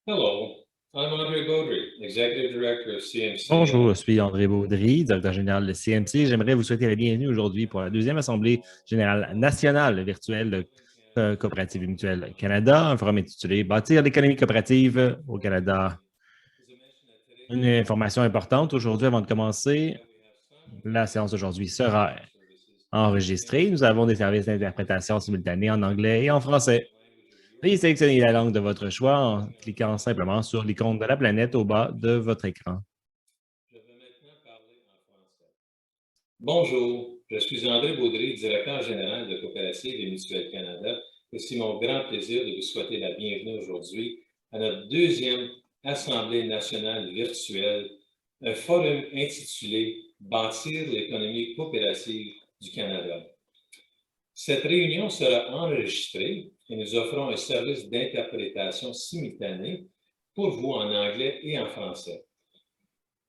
Hello, I'm Andre Beaudry, Executive Director of CMC. Bonjour, je suis André Baudry, directeur général de CMC. J'aimerais vous souhaiter la bienvenue aujourd'hui pour la deuxième Assemblée générale nationale virtuelle de Coopérative et Mutuelle Canada, un forum intitulé Bâtir l'économie coopérative au Canada. Une information importante aujourd'hui avant de commencer, la séance d'aujourd'hui sera enregistrée. Nous avons des services d'interprétation simultanée en anglais et en français. Veuillez sélectionner la langue de votre choix en cliquant simplement sur l'icône de la planète au bas de votre écran. Je vais maintenant parler en français. Bonjour, je suis André Baudry, directeur général de Coopérative et Mutuelle Canada. C'est mon grand plaisir de vous souhaiter la bienvenue aujourd'hui à notre deuxième Assemblée nationale virtuelle, un forum intitulé Bâtir l'économie coopérative du Canada. Cette réunion sera enregistrée et nous offrons un service d'interprétation simultanée pour vous en anglais et en français.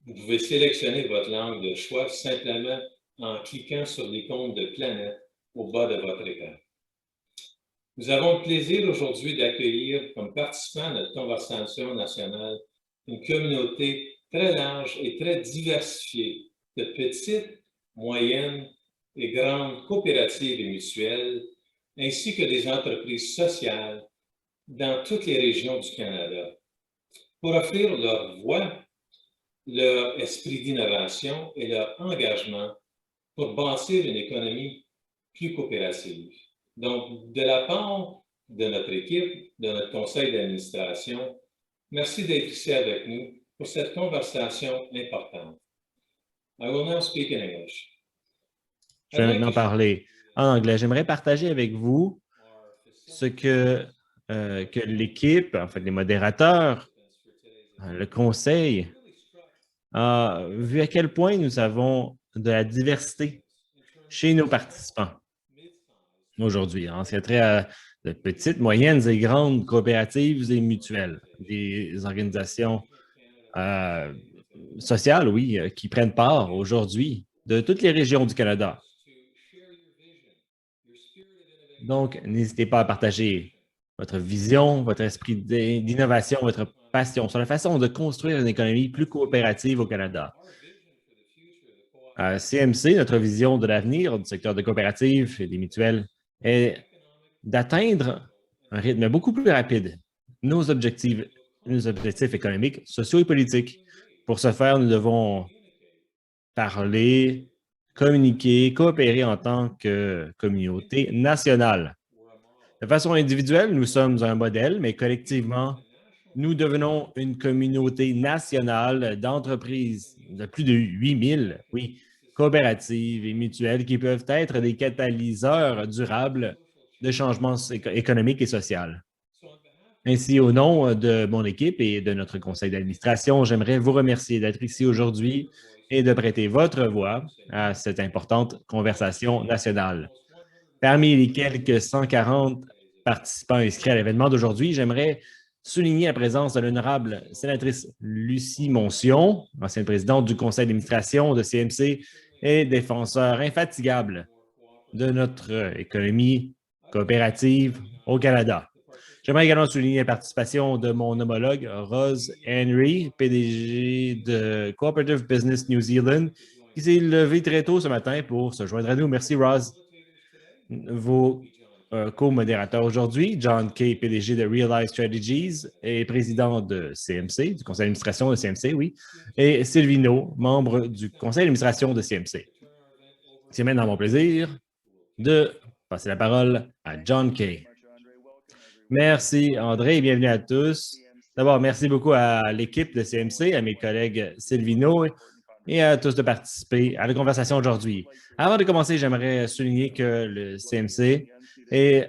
Vous pouvez sélectionner votre langue de choix simplement en cliquant sur l'icône de planète au bas de votre écran. Nous avons le plaisir aujourd'hui d'accueillir comme participants à notre conversation nationale une communauté très large et très diversifiée de petites, moyennes et grandes coopératives et mutuelles, ainsi que des entreprises sociales dans toutes les régions du Canada, pour offrir leur voix, leur esprit d'innovation et leur engagement pour bâtir une économie plus coopérative. Donc, de la part de notre équipe, de notre conseil d'administration, merci d'être ici avec nous pour cette conversation importante. I will now speak in English. Je vais maintenant parler en anglais. J'aimerais partager avec vous ce que l'équipe, en fait, les modérateurs, le conseil, a vu à quel point nous avons de la diversité chez nos participants aujourd'hui. En ce qui a trait à de petites, moyennes et grandes coopératives et mutuelles, des organisations sociales, oui, qui prennent part aujourd'hui de toutes les régions du Canada. Donc, n'hésitez pas à partager votre vision, votre esprit d'innovation, votre passion sur la façon de construire une économie plus coopérative au Canada. À CMC, notre vision de l'avenir du secteur de coopératives et des mutuelles est d'atteindre un rythme beaucoup plus rapide nos objectifs économiques, sociaux et politiques. Pour ce faire, nous devons parler, communiquer, coopérer en tant que communauté nationale. De façon individuelle, nous sommes un modèle, mais collectivement, nous devenons une communauté nationale d'entreprises de plus de 8000, oui, coopératives et mutuelles qui peuvent être des catalyseurs durables de changements économiques et sociaux. Ainsi, au nom de mon équipe et de notre conseil d'administration, j'aimerais vous remercier d'être ici aujourd'hui et de prêter votre voix à cette importante conversation nationale. Parmi les quelques 140 participants inscrits à l'événement d'aujourd'hui, j'aimerais souligner la présence de l'honorable sénatrice Lucie Moncion, ancienne présidente du conseil d'administration de CMC et défenseur infatigable de notre économie coopérative au Canada. J'aimerais également souligner la participation de mon homologue Rose Henry, PDG de Cooperative Business New Zealand, qui s'est levé très tôt ce matin pour se joindre à nous. Merci, Rose. Vos co-modérateurs aujourd'hui, John Kay, PDG de Realize Strategies et président de CMC, du conseil d'administration de CMC, oui, et Sylvie No, membre du conseil d'administration de CMC. C'est maintenant mon plaisir de passer la parole à John Kay. Merci, André, et bienvenue à tous. D'abord, merci beaucoup à l'équipe de CMC, à mes collègues Sylvino et à tous de participer à la conversation aujourd'hui. Avant de commencer, j'aimerais souligner que le CMC et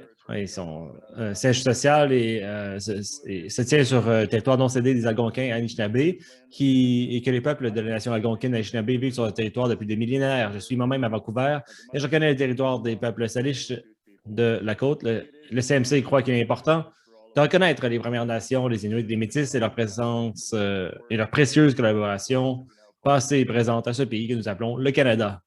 son siège social se tient sur le territoire non cédé des Algonquins Anishinaabe et que les peuples de la nation algonquine Anishinaabe vivent sur le territoire depuis des millénaires. Je suis moi-même à Vancouver et je connais le territoire des peuples salish de la côte. Le CMC croit qu'il est important de reconnaître les Premières Nations, les Inuits, les Métis et leur présence et leur précieuse collaboration passée et présente à ce pays que nous appelons le Canada.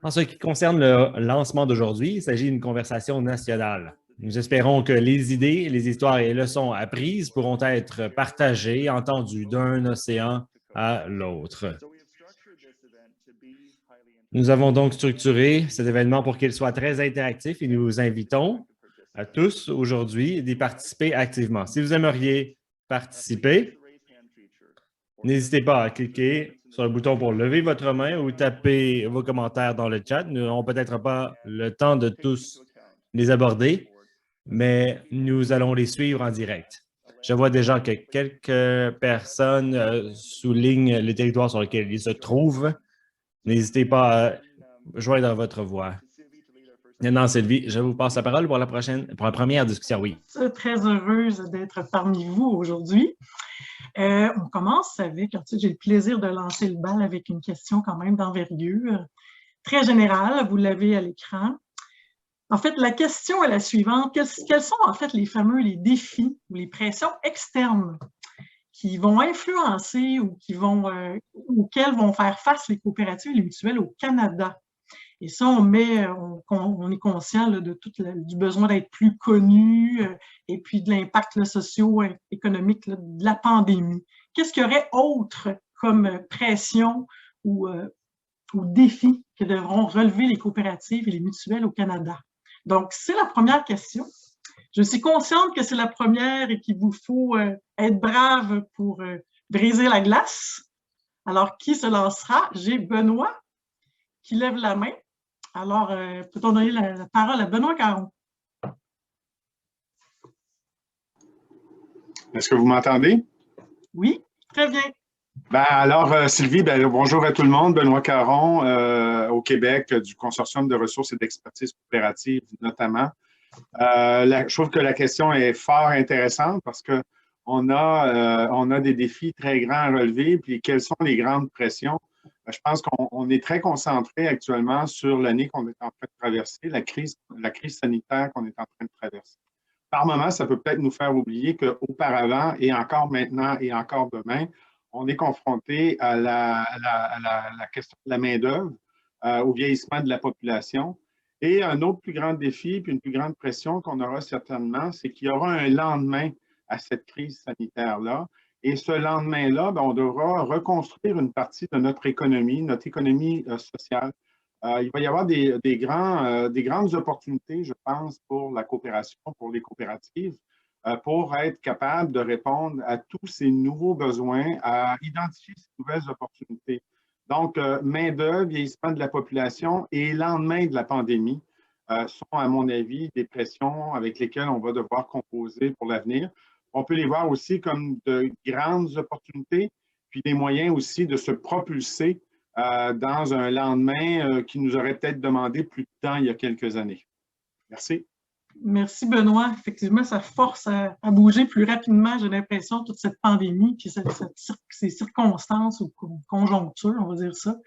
En ce qui concerne le lancement d'aujourd'hui, il s'agit d'une conversation nationale. Nous espérons que les idées, les histoires et les leçons apprises pourront être partagées, entendues d'un océan à l'autre. Nous avons donc structuré cet événement pour qu'il soit très interactif et nous vous invitons à tous aujourd'hui d'y participer activement. Si vous aimeriez participer, n'hésitez pas à cliquer sur le bouton pour lever votre main ou taper vos commentaires dans le chat. Nous n'aurons peut-être pas le temps de tous les aborder, mais nous allons les suivre en direct. Je vois déjà que quelques personnes soulignent le territoire sur lequel ils se trouvent. N'hésitez pas à joindre votre voix. Maintenant, Sylvie, je vous passe la parole pour la première discussion. Oui. Très heureuse d'être parmi vous aujourd'hui. On commence avec, j'ai le plaisir de lancer le bal avec une question quand même d'envergure, très générale, vous l'avez à l'écran. En fait, la question est la suivante. Quels sont en fait les défis ou les pressions externes qui vont influencer ou auxquelles vont faire face les coopératives et les mutuelles au Canada? Et ça, on est conscient là, du besoin d'être plus connu et puis de l'impact socio-économique de la pandémie. Qu'est-ce qu'il y aurait autre comme pression ou défis que devront relever les coopératives et les mutuelles au Canada? Donc, c'est la première question. Je suis consciente que c'est la première et qu'il vous faut être brave pour briser la glace. Alors, qui se lancera? J'ai Benoît qui lève la main. Alors, peut-on donner la parole à Benoît Caron? Est-ce que vous m'entendez? Oui, très bien. Alors, Sylvie, bonjour à tout le monde. Benoît Caron, au Québec, du Consortium de ressources et d'expertise coopérative notamment. Je trouve que la question est fort intéressante parce qu'on a des défis très grands à relever. Puis, quelles sont les grandes pressions? Je pense qu'on est très concentré actuellement sur l'année qu'on est en train de traverser, la crise sanitaire qu'on est en train de traverser. Par moments, ça peut peut-être nous faire oublier qu'auparavant, et encore maintenant et encore demain, on est confronté à la question de la main-d'œuvre, au vieillissement de la population. Et un autre plus grand défi, puis une plus grande pression qu'on aura certainement, c'est qu'il y aura un lendemain à cette crise sanitaire-là. Et ce lendemain-là, on devra reconstruire une partie de notre économie sociale. Il va y avoir des grandes opportunités, je pense, pour la coopération, pour les coopératives, pour être capable de répondre à tous ces nouveaux besoins, à identifier ces nouvelles opportunités. Donc, main-d'œuvre, vieillissement de la population et lendemain de la pandémie sont, à mon avis, des pressions avec lesquelles on va devoir composer pour l'avenir. On peut les voir aussi comme de grandes opportunités, puis des moyens aussi de se propulser dans un lendemain qui nous aurait peut-être demandé plus de temps il y a quelques années. Merci. Merci, Benoît. Effectivement, ça force à bouger plus rapidement, j'ai l'impression, toute cette pandémie, puis ces circonstances ou conjonctures, on va dire ça.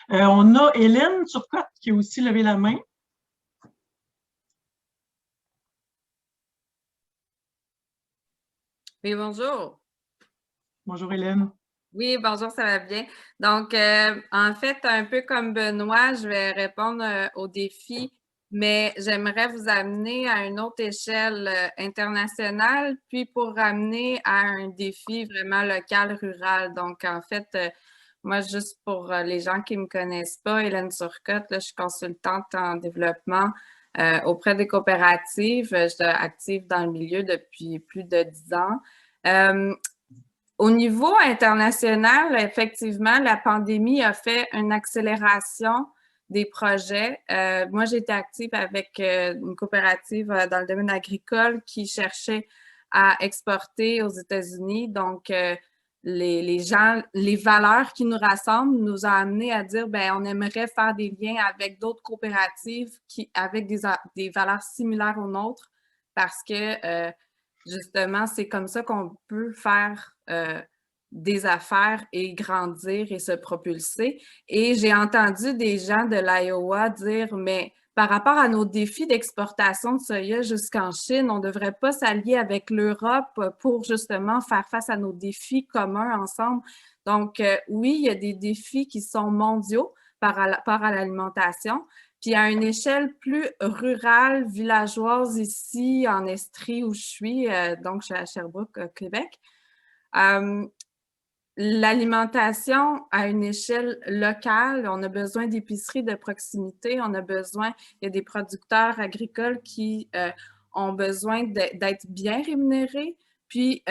On a Hélène Turcotte qui a aussi levé la main. Oui, bonjour. Bonjour, Hélène. Oui, bonjour, ça va bien. Donc, en fait, un peu comme Benoît, je vais répondre aux défis, mais j'aimerais vous amener à une autre échelle internationale, puis pour ramener à un défi vraiment local, rural. Donc, en fait, moi, juste pour les gens qui ne me connaissent pas, Hélène Turcotte, là, je suis consultante en développement auprès des coopératives. Je suis active dans le milieu depuis plus de 10 ans. Au niveau international, effectivement, la pandémie a fait une accélération des projets. Moi, j'étais active avec une coopérative dans le domaine agricole qui cherchait à exporter aux États-Unis. Donc, les valeurs qui nous rassemblent nous ont amené à dire, on aimerait faire des liens avec d'autres coopératives avec des valeurs similaires aux nôtres parce que justement, c'est comme ça qu'on peut faire des affaires et grandir et se propulser. Et j'ai entendu des gens de l'Iowa dire, mais par rapport à nos défis d'exportation de soya jusqu'en Chine, on ne devrait pas s'allier avec l'Europe pour justement faire face à nos défis communs ensemble. Donc, oui, il y a des défis qui sont mondiaux par rapport à l'alimentation. Puis à une échelle plus rurale, villageoise, ici en Estrie où je suis, donc je suis à Sherbrooke, au Québec, l'alimentation à une échelle locale, on a besoin d'épiceries de proximité, on a besoin, il y a des producteurs agricoles qui ont besoin d'être bien rémunérés, puis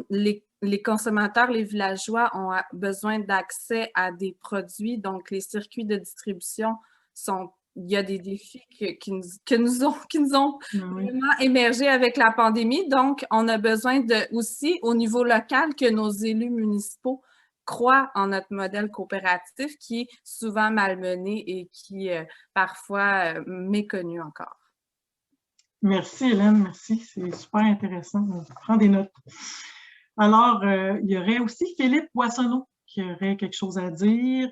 les consommateurs, les villageois ont besoin d'accès à des produits, donc les circuits de distribution il y a des défis qui nous ont vraiment émergé avec la pandémie. Donc, on a besoin aussi, au niveau local, que nos élus municipaux croient en notre modèle coopératif qui est souvent malmené et qui est parfois méconnu encore. Merci, Hélène. Merci. C'est super intéressant. On prend des notes. Alors, il y aurait aussi Philippe Boissonneau qui aurait quelque chose à dire.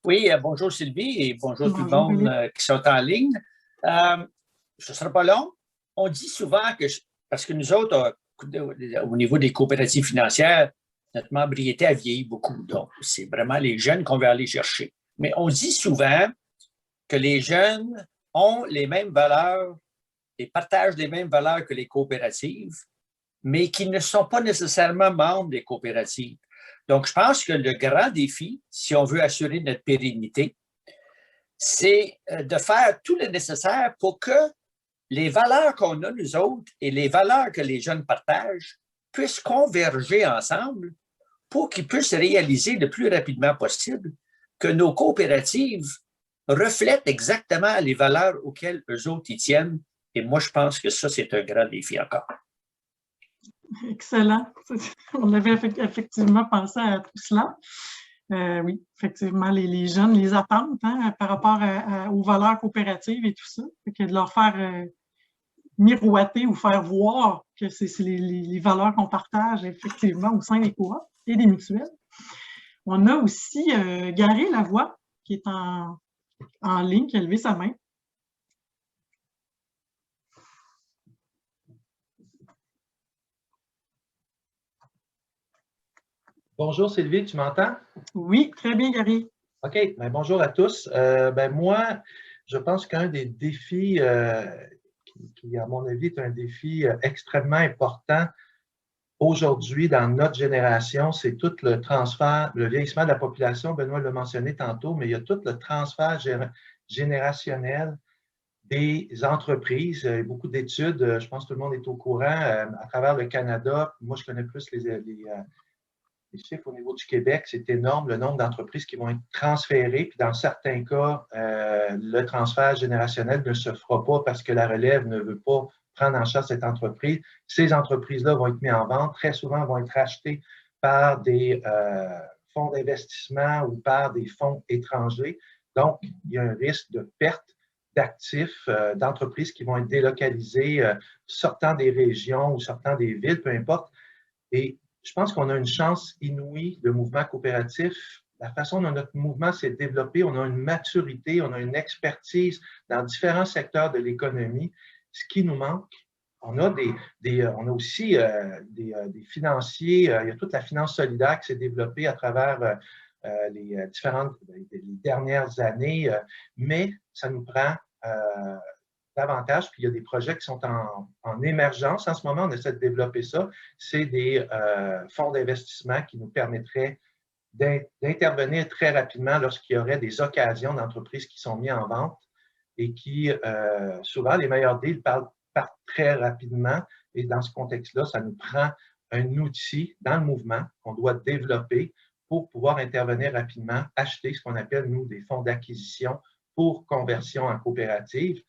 Oui, bonjour Sylvie et bonjour tout le monde Philippe. qui sont en ligne. Ce ne sera pas long. On dit souvent que, parce que nous autres, au niveau des coopératives financières, notre membriété a vieilli beaucoup. Donc, c'est vraiment les jeunes qu'on veut aller chercher. Mais on dit souvent que les jeunes ont les mêmes valeurs et partagent les mêmes valeurs que les coopératives, mais qui ne sont pas nécessairement membres des coopératives. Donc, je pense que le grand défi, si on veut assurer notre pérennité, c'est de faire tout le nécessaire pour que les valeurs qu'on a, nous autres, et les valeurs que les jeunes partagent puissent converger ensemble pour qu'ils puissent réaliser le plus rapidement possible que nos coopératives reflètent exactement les valeurs auxquelles eux autres y tiennent. Et moi, je pense que ça, c'est un grand défi encore. Excellent. On avait effectivement pensé à tout cela. Oui, effectivement, les jeunes, les attentes par rapport aux valeurs coopératives et tout ça. Que de leur faire miroiter ou faire voir que c'est les valeurs qu'on partage effectivement au sein des coops et des mutuelles. On a aussi Gary Lavoie qui est en ligne, qui a levé sa main. Bonjour Sylvie, tu m'entends? Oui, très bien Gary. OK, bien, bonjour à tous. Moi, je pense qu'un des défis qui, à mon avis, est un défi extrêmement important aujourd'hui dans notre génération, c'est tout le transfert, le vieillissement de la population. Benoît l'a mentionné tantôt, mais il y a tout le transfert générationnel des entreprises. Il y a beaucoup d'études, je pense que tout le monde est au courant, à travers le Canada. Moi, je connais plus les chiffres au niveau du Québec, c'est énorme, le nombre d'entreprises qui vont être transférées. Puis dans certains cas, le transfert générationnel ne se fera pas parce que la relève ne veut pas prendre en charge cette entreprise. Ces entreprises-là vont être mises en vente. Très souvent, vont être rachetées par des fonds d'investissement ou par des fonds étrangers. Donc, il y a un risque de perte d'actifs, d'entreprises qui vont être délocalisées, sortant des régions ou sortant des villes, peu importe. Et je pense qu'on a une chance inouïe de mouvement coopératif. La façon dont notre mouvement s'est développé, on a une maturité, on a une expertise dans différents secteurs de l'économie. Ce qui nous manque, on a aussi des financiers, il y a toute la finance solidaire qui s'est développée à travers les dernières années, mais ça nous prend davantage. Puis il y a des projets qui sont en émergence en ce moment. On essaie de développer ça. C'est des fonds d'investissement qui nous permettraient d'intervenir très rapidement lorsqu'il y aurait des occasions d'entreprises qui sont mises en vente et qui, souvent, les meilleurs deals partent très rapidement. Et dans ce contexte-là, ça nous prend un outil dans le mouvement qu'on doit développer pour pouvoir intervenir rapidement, acheter ce qu'on appelle, nous, des fonds d'acquisition pour conversion en coopérative.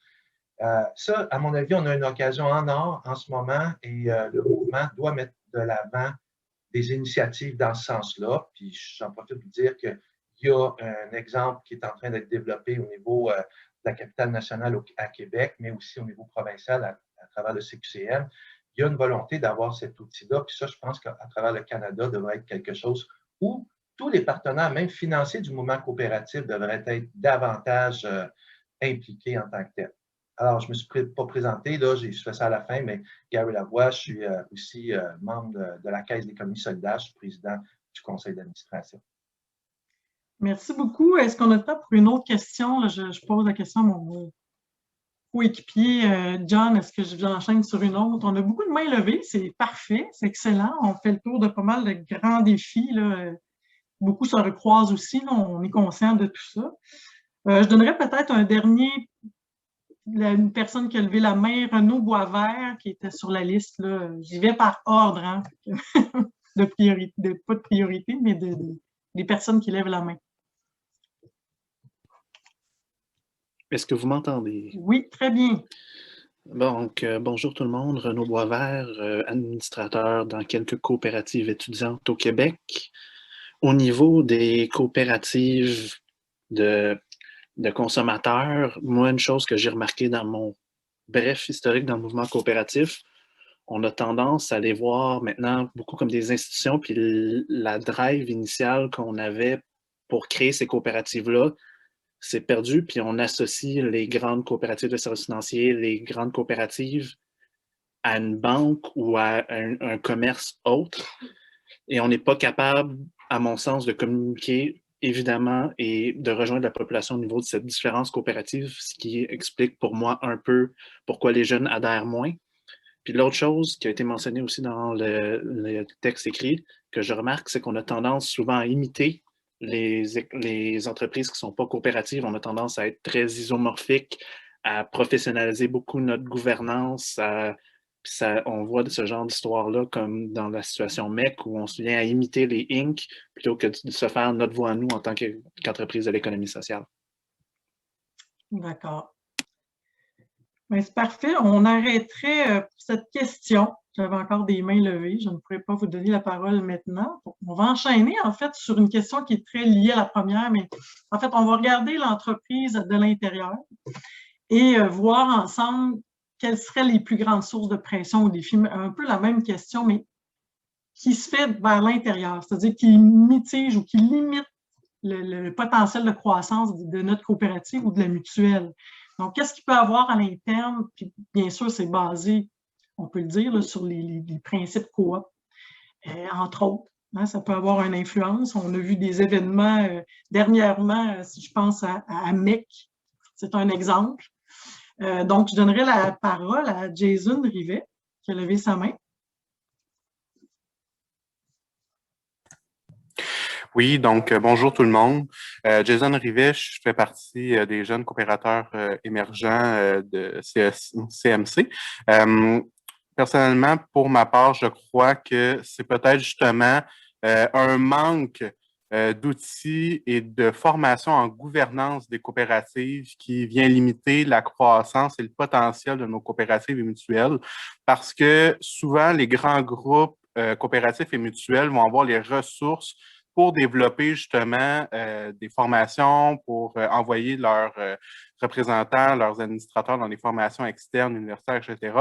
Ça, à mon avis, on a une occasion en or en ce moment et le mouvement doit mettre de l'avant des initiatives dans ce sens-là. Puis j'en profite pour dire qu'il y a un exemple qui est en train d'être développé au niveau de la capitale nationale à Québec, mais aussi au niveau provincial à travers le CQCM. Il y a une volonté d'avoir cet outil-là. Puis ça, je pense qu'à travers le Canada, devrait être quelque chose où tous les partenaires, même financiers du mouvement coopératif, devraient être davantage impliqués en tant que tel. Alors, je ne me suis pas présenté, là, je fais ça à la fin, mais Gary Lavoie, je suis aussi membre de la Caisse d'économie solidaire, je suis président du conseil d'administration. Merci beaucoup. Est-ce qu'on a le temps pour une autre question? Là, je pose la question à mon coéquipier John. Est-ce que j'enchaîne sur une autre? On a beaucoup de mains levées. C'est parfait. C'est excellent. On fait le tour de pas mal de grands défis, là. Beaucoup se recroisent aussi. Là. On est conscient de tout ça. Je donnerais peut-être un dernier, une personne qui a levé la main, Renaud Boisvert, qui était sur la liste. Là. J'y vais par ordre, hein, de priorité, pas de priorité, mais des personnes qui lèvent la main. Est-ce que vous m'entendez? Oui, très bien. Donc, bonjour tout le monde, Renaud Boisvert, administrateur dans quelques coopératives étudiantes au Québec. Au niveau des coopératives de consommateurs, moi, une chose que j'ai remarqué dans mon bref historique dans le mouvement coopératif, on a tendance à les voir maintenant beaucoup comme des institutions, puis la drive initiale qu'on avait pour créer ces coopératives-là, c'est perdu, puis on associe les grandes coopératives de services financiers, les grandes coopératives à une banque ou à un commerce autre. Et on n'est pas capable, à mon sens, de communiquer évidemment et de rejoindre la population au niveau de cette différence coopérative, ce qui explique pour moi un peu pourquoi les jeunes adhèrent moins. Puis l'autre chose qui a été mentionnée aussi dans le texte écrit, que je remarque, c'est qu'on a tendance souvent à imiter les entreprises qui ne sont pas coopératives. On a tendance à être très isomorphique, à professionnaliser beaucoup notre gouvernance. On voit ce genre d'histoire-là comme dans la situation MEC où on se vient à imiter les Inc. plutôt que de se faire notre voix à nous en tant qu'entreprise de l'économie sociale. D'accord. Ben, c'est parfait. On arrêterait pour cette question. J'avais encore des mains levées. Je ne pourrais pas vous donner la parole maintenant. On va enchaîner, en fait, sur une question qui est très liée à la première, mais en fait, on va regarder l'entreprise de l'intérieur et voir ensemble quelles seraient les plus grandes sources de pression ou défis. Un peu la même question, mais qui se fait vers l'intérieur, c'est-à-dire qui mitige ou qui limite le potentiel de croissance de notre coopérative ou de la mutuelle. Donc, qu'est-ce qu'il peut avoir à l'interne? Puis, bien sûr, c'est basé, on peut le dire, là, sur les principes coop, entre autres. Hein, ça peut avoir une influence. On a vu des événements dernièrement, si je pense à MEC, c'est un exemple. Donc, je donnerai la parole à Jason Rivet, qui a levé sa main. Oui, donc bonjour tout le monde. Jason Rivet, je fais partie des jeunes coopérateurs émergents de CMC. Personnellement, pour ma part, je crois que c'est peut-être justement un manque d'outils et de formation en gouvernance des coopératives qui vient limiter la croissance et le potentiel de nos coopératives et mutuelles parce que souvent, les grands groupes coopératifs et mutuels vont avoir les ressources pour développer justement des formations, pour envoyer leurs représentants, leurs administrateurs dans des formations externes, universitaires, etc.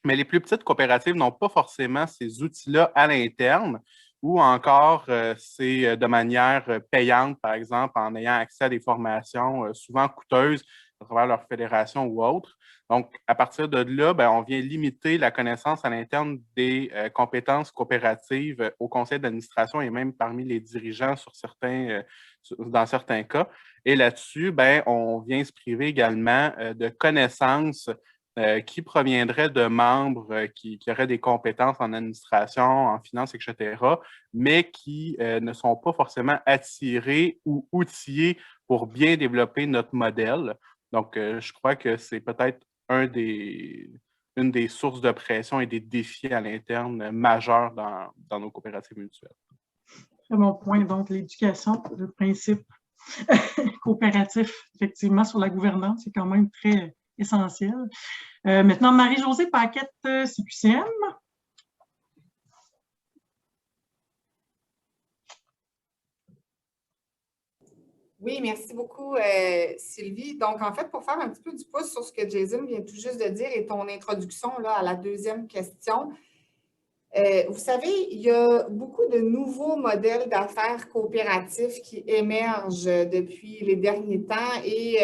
Mais les plus petites coopératives n'ont pas forcément ces outils-là à l'interne ou encore c'est de manière payante, par exemple, en ayant accès à des formations souvent coûteuses à travers leur fédération ou autre. Donc, à partir de là, ben, on vient limiter la connaissance à l'interne des compétences coopératives au conseil d'administration et même parmi les dirigeants dans certains cas. Et là-dessus, ben, on vient se priver également de connaissances qui proviendraient de membres qui auraient des compétences en administration, en finance, etc., mais qui ne sont pas forcément attirés ou outillés pour bien développer notre modèle. Donc, je crois que c'est peut-être une des sources de pression et des défis à l'interne majeurs dans nos coopératives mutuelles. C'est mon point. Donc, l'éducation, le principe coopératif, effectivement, sur la gouvernance, c'est quand même très essentiel. Maintenant, Marie-Josée Paquette, CQCM. Oui, merci beaucoup, Sylvie. Donc, en fait, pour faire un petit peu du pouce sur ce que Jason vient tout juste de dire et ton introduction là, à la deuxième question, vous savez, il y a beaucoup de nouveaux modèles d'affaires coopératifs qui émergent depuis les derniers temps et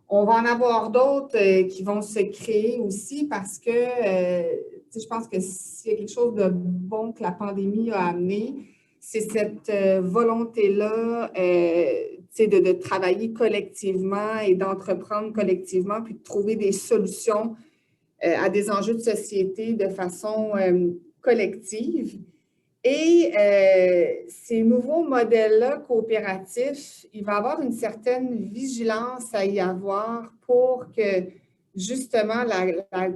on va en avoir d'autres qui vont se créer aussi parce que je pense que s'il y a quelque chose de bon que la pandémie a amené, c'est cette volonté-là de travailler collectivement et d'entreprendre collectivement, puis de trouver des solutions à des enjeux de société de façon collective. Et ces nouveaux modèles-là coopératifs, il va y avoir une certaine vigilance à y avoir pour que justement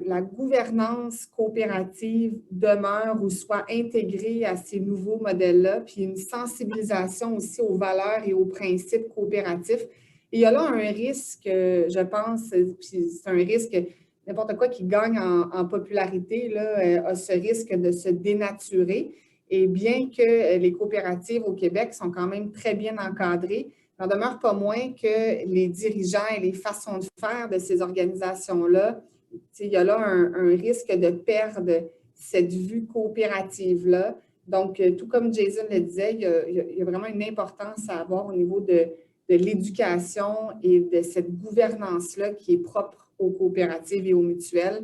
la gouvernance coopérative demeure ou soit intégrée à ces nouveaux modèles-là, puis une sensibilisation aussi aux valeurs et aux principes coopératifs. Et il y a là un risque, je pense, puis c'est un risque, n'importe quoi qui gagne en popularité là, a ce risque de se dénaturer. Et bien que les coopératives au Québec sont quand même très bien encadrées, il n'en demeure pas moins que les dirigeants et les façons de faire de ces organisations-là, il y a là un risque de perdre cette vue coopérative-là. Donc, tout comme Jason le disait, il y a vraiment une importance à avoir au niveau de l'éducation et de cette gouvernance-là qui est propre aux coopératives et aux mutuelles.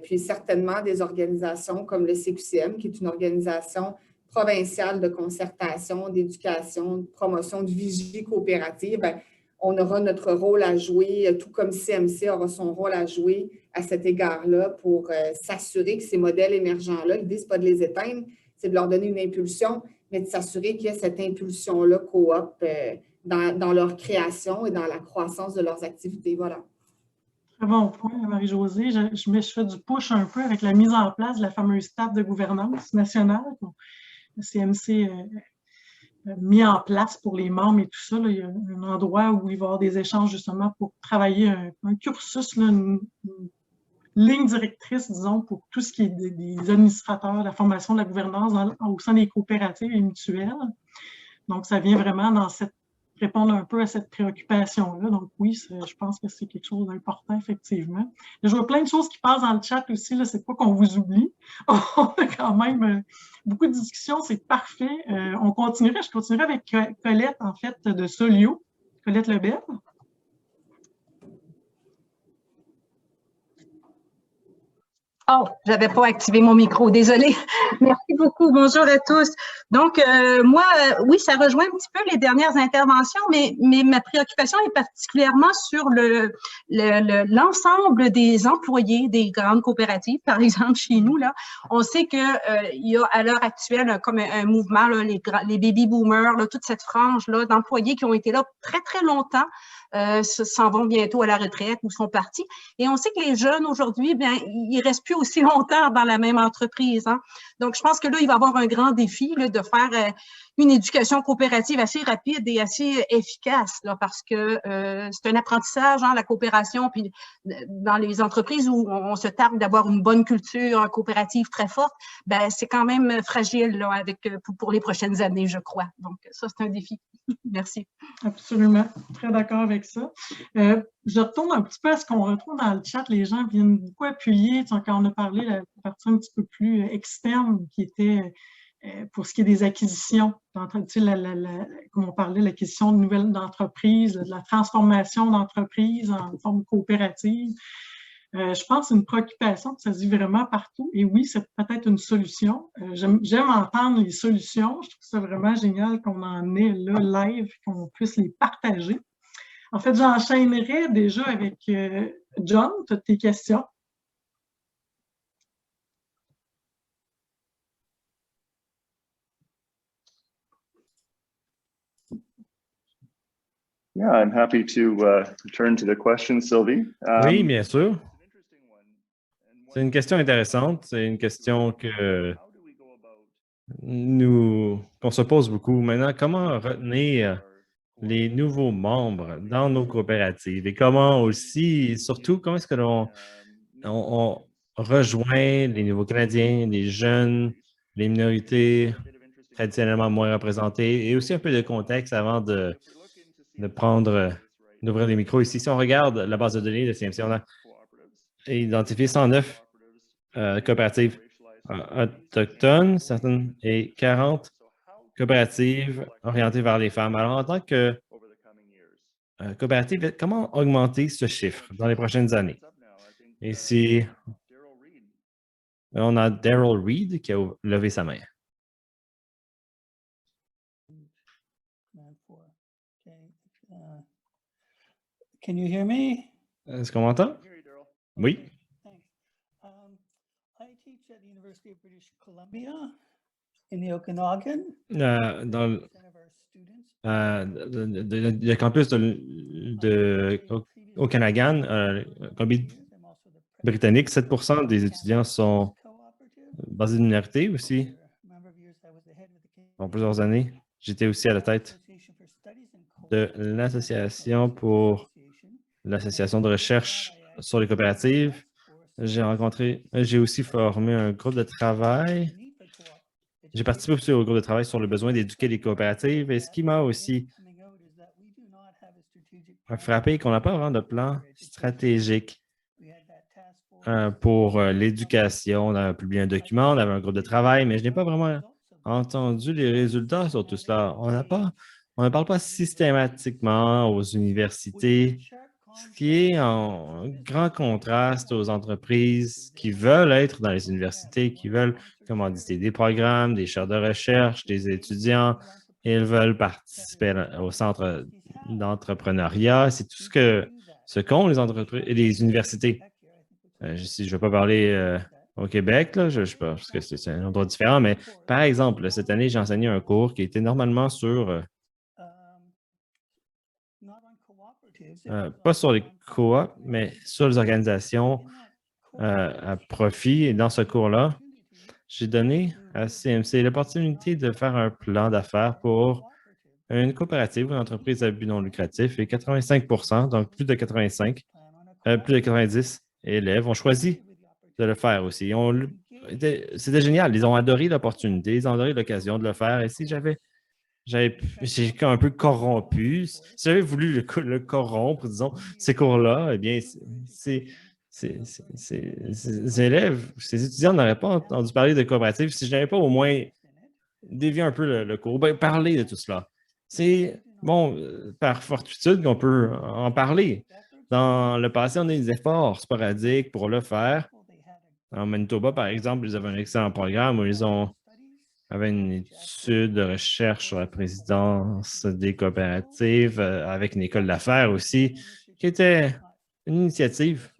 Puis certainement des organisations comme le CQCM, qui est une organisation provinciale de concertation, d'éducation, de promotion de vigie coopérative. Bien, on aura notre rôle à jouer, tout comme CMC aura son rôle à jouer à cet égard-là pour s'assurer que ces modèles émergents-là, l'idée, ce n'est pas de les éteindre, c'est de leur donner une impulsion, mais de s'assurer qu'il y a cette impulsion-là coop dans leur création et dans la croissance de leurs activités. Voilà. Très bon point, Marie-Josée. Je fais du push un peu avec la mise en place de la fameuse table de gouvernance nationale. Le CMC a mis en place pour les membres et tout ça. Là, il y a un endroit où il va y avoir des échanges justement pour travailler un cursus, là, une ligne directrice, disons, pour tout ce qui est des administrateurs, la formation de la gouvernance au sein des coopératives et mutuelles. Donc, ça vient vraiment répondre un peu à cette préoccupation-là. Donc oui, je pense que c'est quelque chose d'important, effectivement. Je vois plein de choses qui passent dans le chat aussi, là, c'est pas qu'on vous oublie. On a quand même beaucoup de discussions, c'est parfait. Je continuerai avec Colette, en fait, de Solio, Colette Lebel. Oh, je n'avais pas activé mon micro, désolée. Merci beaucoup. Bonjour à tous. Donc, moi, oui, ça rejoint un petit peu les dernières interventions, mais ma préoccupation est particulièrement sur l'ensemble des employés des grandes coopératives. Par exemple, chez nous, là, on sait qu'il y a à l'heure actuelle comme un mouvement, là, les baby boomers, là, toute cette frange-là d'employés qui ont été là très, très longtemps, s'en vont bientôt à la retraite ou sont partis. Et on sait que les jeunes aujourd'hui, bien, ils restent plus aussi longtemps dans la même entreprise. Hein. Donc, je pense que là, il va y avoir un grand défi là, de faire une éducation coopérative assez rapide et assez efficace, là, parce que c'est un apprentissage, hein, la coopération, puis dans les entreprises où on se targue d'avoir une bonne culture coopérative très forte, ben, c'est quand même fragile là, pour les prochaines années, je crois. Donc, ça, c'est un défi. Merci. Absolument. Très d'accord avec ça. Je retourne un petit peu à ce qu'on retrouve dans le chat. Les gens viennent beaucoup appuyer, quand on a parlé de la partie un petit peu plus externe qui était pour ce qui est des acquisitions, comme on parlait, l'acquisition de nouvelles entreprises, de la transformation d'entreprises en forme coopérative. Je pense que c'est une préoccupation que ça se dit vraiment partout. Et oui, c'est peut-être une solution. J'aime entendre les solutions. Je trouve ça vraiment génial qu'on en ait là, live, qu'on puisse les partager. En fait, j'enchaînerai déjà avec John, toutes tes questions. Yeah, I'm happy to turn to the question, Sylvie. Oui, bien sûr. C'est une question intéressante. C'est une question qu'on se pose beaucoup. Maintenant, comment retenir les nouveaux membres dans nos coopératives et comment aussi, surtout, comment est-ce que on rejoint les nouveaux Canadiens, les jeunes, les minorités traditionnellement moins représentées et aussi un peu de contexte avant d'ouvrir les micros ici. Si on regarde la base de données de CMC, on a identifié 109 coopératives autochtones, certaines, et 40 coopératives orientées vers les femmes. Alors, en tant que coopérative, comment augmenter ce chiffre dans les prochaines années? Ici, on a Daryl Reed qui a levé sa main. Can you hear me? Est-ce qu'on m'entend? Oui. Thanks. I teach at the University of British Columbia in the Okanagan. Dans le campus au Okanagan, Colombie-Britannique, 7% des étudiants sont basés de minorité aussi. En plusieurs années, j'étais aussi à la tête de l'association de recherche sur les coopératives. J'ai aussi formé un groupe de travail. J'ai participé aussi au groupe de travail sur le besoin d'éduquer les coopératives. Et ce qui m'a aussi frappé, qu'on n'a pas vraiment de plan stratégique pour l'éducation. On a publié un document, on avait un groupe de travail, mais je n'ai pas vraiment entendu les résultats sur tout cela. On ne parle pas systématiquement aux universités, ce qui est en grand contraste aux entreprises qui veulent être dans les universités, qui veulent commanditer des programmes, des chaires de recherche, des étudiants, et ils veulent participer au centre d'entrepreneuriat. C'est tout ce qu'ont les entreprises et les universités. Je ne vais pas parler au Québec, là, je pense que c'est un endroit différent, mais par exemple, cette année, j'ai enseigné un cours qui était normalement sur, pas sur les coops, mais sur les organisations à profit. Et dans ce cours-là, j'ai donné à CMC l'opportunité de faire un plan d'affaires pour une coopérative ou une entreprise à but non lucratif et 85%, donc plus de 90 élèves ont choisi de le faire aussi. C'était génial. Ils ont adoré l'opportunité, ils ont adoré l'occasion de le faire. Et si j'ai un peu corrompu, si j'avais voulu le corrompre, disons, ces cours-là, eh bien, ces élèves, ces étudiants n'auraient pas entendu parler de coopérative si je n'avais pas au moins dévié un peu le cours, parler de tout cela. C'est, bon, par fortuité qu'on peut en parler. Dans le passé, on a eu des efforts sporadiques pour le faire. En Manitoba, par exemple, ils avaient un excellent programme où ils avaient une étude de recherche sur la présidence des coopératives avec une école d'affaires aussi, qui était une initiative.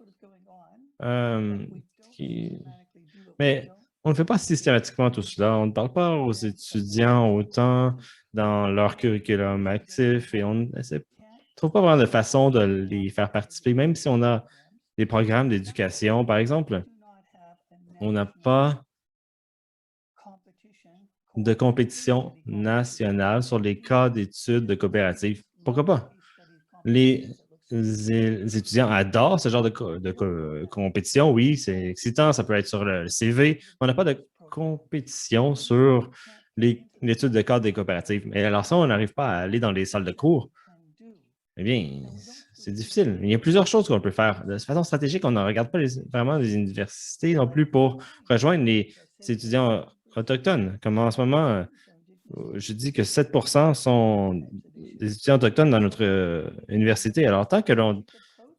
Mais on ne fait pas systématiquement tout cela. On ne parle pas aux étudiants autant dans leur curriculum actif et on ne trouve pas vraiment de façon de les faire participer, même si on a des programmes d'éducation, par exemple. On n'a pas de compétition nationale sur les cas d'études de coopératives. Pourquoi pas? Les étudiants adorent ce genre de compétition. Oui, c'est excitant, ça peut être sur le CV. On n'a pas de compétition sur l'étude de cadre des coopératives. Mais alors ça, on n'arrive pas à aller dans les salles de cours. Eh bien, c'est difficile. Il y a plusieurs choses qu'on peut faire. De façon stratégique, on ne regarde pas vraiment les universités non plus pour rejoindre les étudiants autochtones. Comme en ce moment, je dis que 7% sont des étudiants autochtones dans notre université. Alors, tant que l'on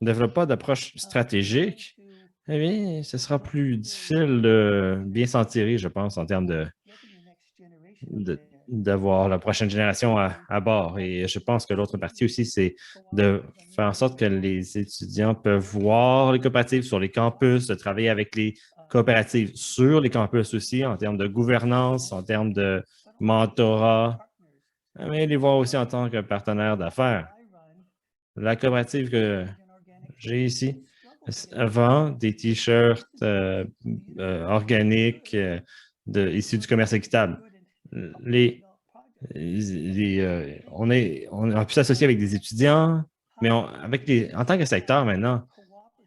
ne développe pas d'approche stratégique, eh bien, ce sera plus difficile de bien s'en tirer, je pense, en termes d'avoir la prochaine génération à bord. Et je pense que l'autre partie aussi, c'est de faire en sorte que les étudiants peuvent voir les coopératives sur les campus, de travailler avec les coopératives sur les campus aussi, en termes de gouvernance, en termes de mentorat, mais les voir aussi en tant que partenaire d'affaires. La coopérative que j'ai ici vend des T-shirts organiques issus du commerce équitable. On a pu s'associer avec des étudiants, mais en tant que secteur maintenant,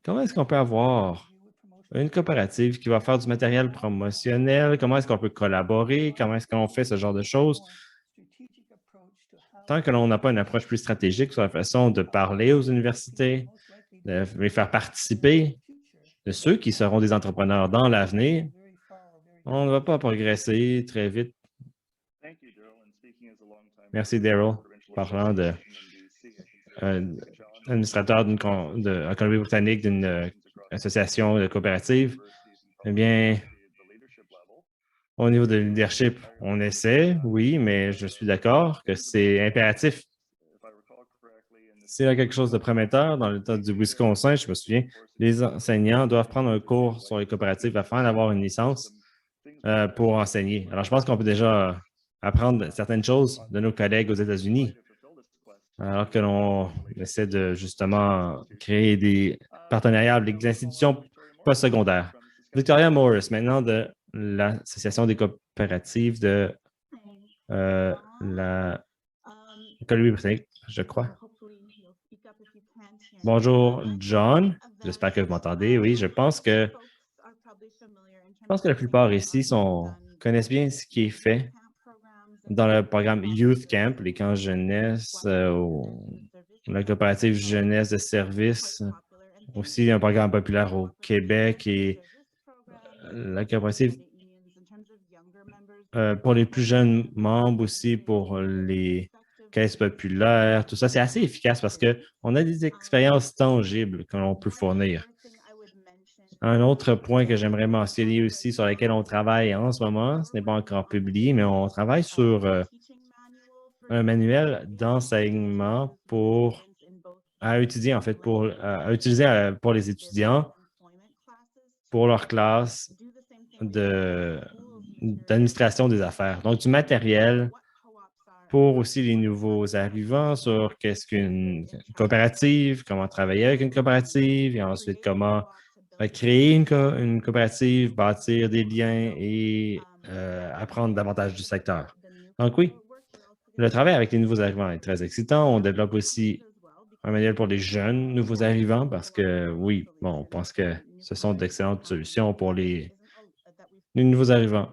comment est-ce qu'on peut avoir une coopérative qui va faire du matériel promotionnel? Comment est-ce qu'on peut collaborer? Comment est-ce qu'on fait ce genre de choses? Tant que l'on n'a pas une approche plus stratégique sur la façon de parler aux universités, de les faire participer, de ceux qui seront des entrepreneurs dans l'avenir, on ne va pas progresser très vite. Merci, Daryl. Parlant d'administrateur en Colombie-Britannique d'une association de coopératives, eh bien, au niveau de leadership, on essaie, oui, mais je suis d'accord que c'est impératif. S'il y a quelque chose de prometteur dans l'État du Wisconsin, je me souviens, les enseignants doivent prendre un cours sur les coopératives afin d'avoir une licence pour enseigner. Alors, je pense qu'on peut déjà apprendre certaines choses de nos collègues aux États-Unis, alors que l'on essaie de justement créer des partenariats avec les institutions postsecondaires. Victoria Morris, maintenant de l'Association des coopératives de la Colombie-Britannique, je crois. Bonjour, John. J'espère que vous m'entendez. Oui, je pense que la plupart ici connaissent bien ce qui est fait dans le programme Youth Camp, les camps jeunesse, la coopérative jeunesse de service, aussi un programme populaire au Québec et la coopérative pour les plus jeunes membres aussi, pour les caisses populaires, tout ça. C'est assez efficace parce qu'on a des expériences tangibles que l'on peut fournir. Un autre point que j'aimerais mentionner aussi, sur lequel on travaille en ce moment, ce n'est pas encore publié, mais on travaille sur un manuel d'enseignement à utiliser pour les étudiants pour leur classe d'administration des affaires. Donc, du matériel pour aussi les nouveaux arrivants sur qu'est-ce qu'une coopérative, comment travailler avec une coopérative et ensuite comment créer une coopérative, bâtir des liens et apprendre davantage du secteur. Donc oui, le travail avec les nouveaux arrivants est très excitant. On développe aussi un manuel pour les jeunes nouveaux arrivants parce que oui, bon, on pense que ce sont d'excellentes solutions pour les nouveaux arrivants.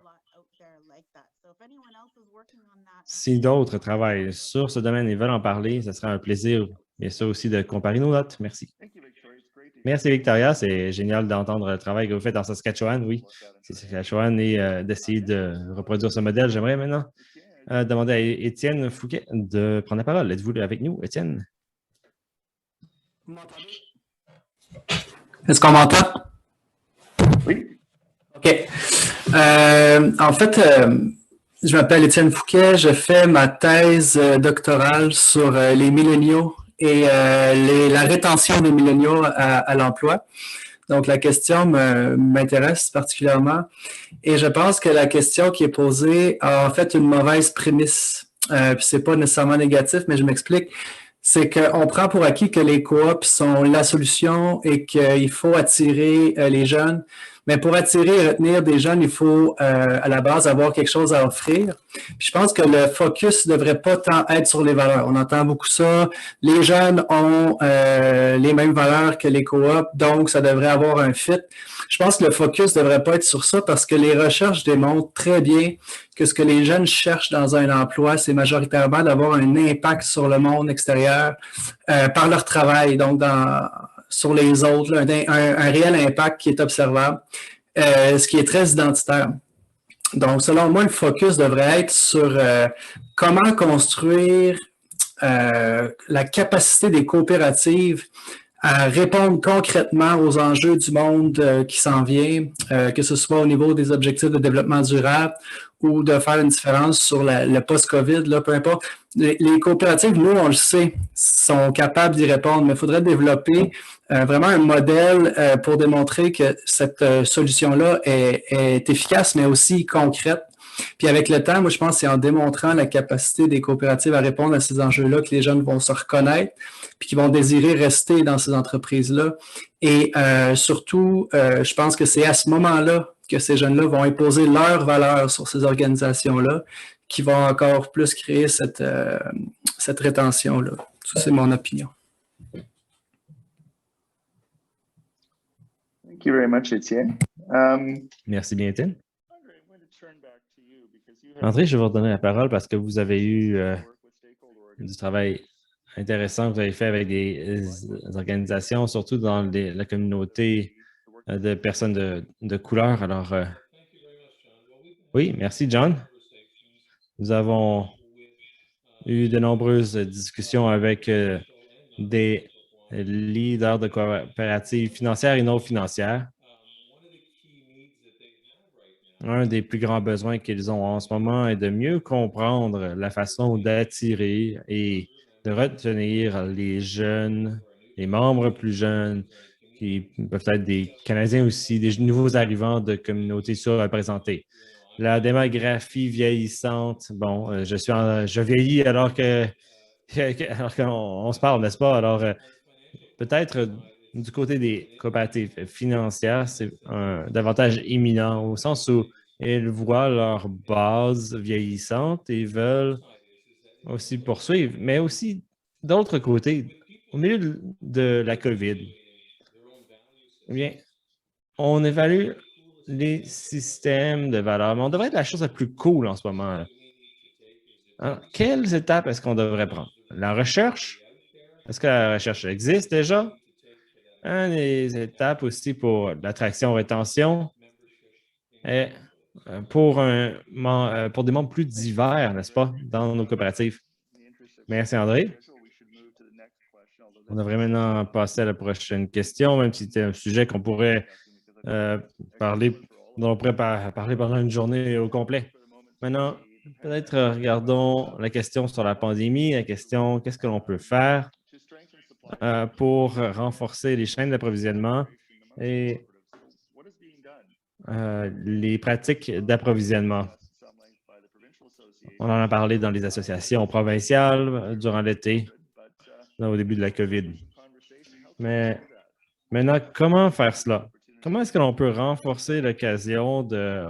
Si d'autres travaillent sur ce domaine et veulent en parler, ce sera un plaisir, bien sûr, aussi de comparer nos notes. Merci. Merci, Victoria. C'est génial d'entendre le travail que vous faites en Saskatchewan. Oui, c'est Saskatchewan et d'essayer de reproduire ce modèle. J'aimerais maintenant demander à Étienne Fouquet de prendre la parole. Êtes-vous avec nous, Étienne? Est-ce qu'on m'entend? Oui. OK. En fait, je m'appelle Étienne Fouquet. Je fais ma thèse doctorale sur les milléniaux et la rétention des milléniaux à l'emploi. Donc, la question m'intéresse particulièrement. Et je pense que la question qui est posée a en fait une mauvaise prémisse. Puis c'est pas nécessairement négatif, mais je m'explique. C'est qu'on prend pour acquis que les coops sont la solution et qu'il faut attirer les jeunes. Mais pour attirer et retenir des jeunes, il faut à la base avoir quelque chose à offrir. Puis je pense que le focus ne devrait pas tant être sur les valeurs. On entend beaucoup ça. Les jeunes ont les mêmes valeurs que les coops, donc ça devrait avoir un fit. Je pense que le focus ne devrait pas être sur ça parce que les recherches démontrent très bien que ce que les jeunes cherchent dans un emploi, c'est majoritairement d'avoir un impact sur le monde extérieur par leur travail, donc sur les autres, là, un réel impact qui est observable, ce qui est très identitaire. Donc, selon moi, le focus devrait être sur comment construire la capacité des coopératives à répondre concrètement aux enjeux du monde qui s'en vient, que ce soit au niveau des objectifs de développement durable ou de faire une différence sur le post-COVID, là, peu importe. Les coopératives, nous, on le sait, sont capables d'y répondre, mais il faudrait développer vraiment un modèle pour démontrer que cette solution-là est efficace, mais aussi concrète. Puis avec le temps, moi, je pense que c'est en démontrant la capacité des coopératives à répondre à ces enjeux-là que les jeunes vont se reconnaître puis qui vont désirer rester dans ces entreprises-là. Et surtout, je pense que c'est à ce moment-là que ces jeunes-là vont imposer leurs valeurs sur ces organisations-là qui vont encore plus créer cette rétention-là. Ça, c'est mon opinion. Thank you very much, Étienne. Merci bien, Étienne. André, je vais vous redonner la parole parce que vous avez eu du travail intéressant que vous avez fait avec des organisations, surtout dans la communauté de personnes de couleur. Alors, oui, merci, John. Nous avons eu de nombreuses discussions avec des leaders de coopératives financières et non financières. Un des plus grands besoins qu'ils ont en ce moment est de mieux comprendre la façon d'attirer et de retenir les jeunes, les membres plus jeunes, qui peuvent être des Canadiens aussi, des nouveaux arrivants de communautés surreprésentées. La démographie vieillissante, bon, je vieillis alors alors qu'on se parle, n'est-ce pas? Alors, peut-être du côté des coopératives financières, c'est davantage imminent au sens où ils voient leur base vieillissante et veulent aussi poursuivre, mais aussi d'autre côté, au milieu de la COVID, eh bien, on évalue les systèmes de valeurs, mais on devrait être la chose la plus cool en ce moment. Alors, quelles étapes est-ce qu'on devrait prendre? La recherche? Est-ce que la recherche existe déjà? Une des étapes aussi pour l'attraction-rétention et pour des membres plus divers, n'est-ce pas, dans nos coopératives. Merci, André. On devrait maintenant passer à la prochaine question, même si c'était un sujet qu'on pourrait parler pendant une journée au complet. Maintenant, peut-être regardons la question sur la pandémie, la question qu'est-ce que l'on peut faire pour renforcer les chaînes d'approvisionnement et les pratiques d'approvisionnement. On en a parlé dans les associations provinciales durant l'été, au début de la COVID. Mais maintenant, comment faire cela? Comment est-ce que l'on peut renforcer l'occasion de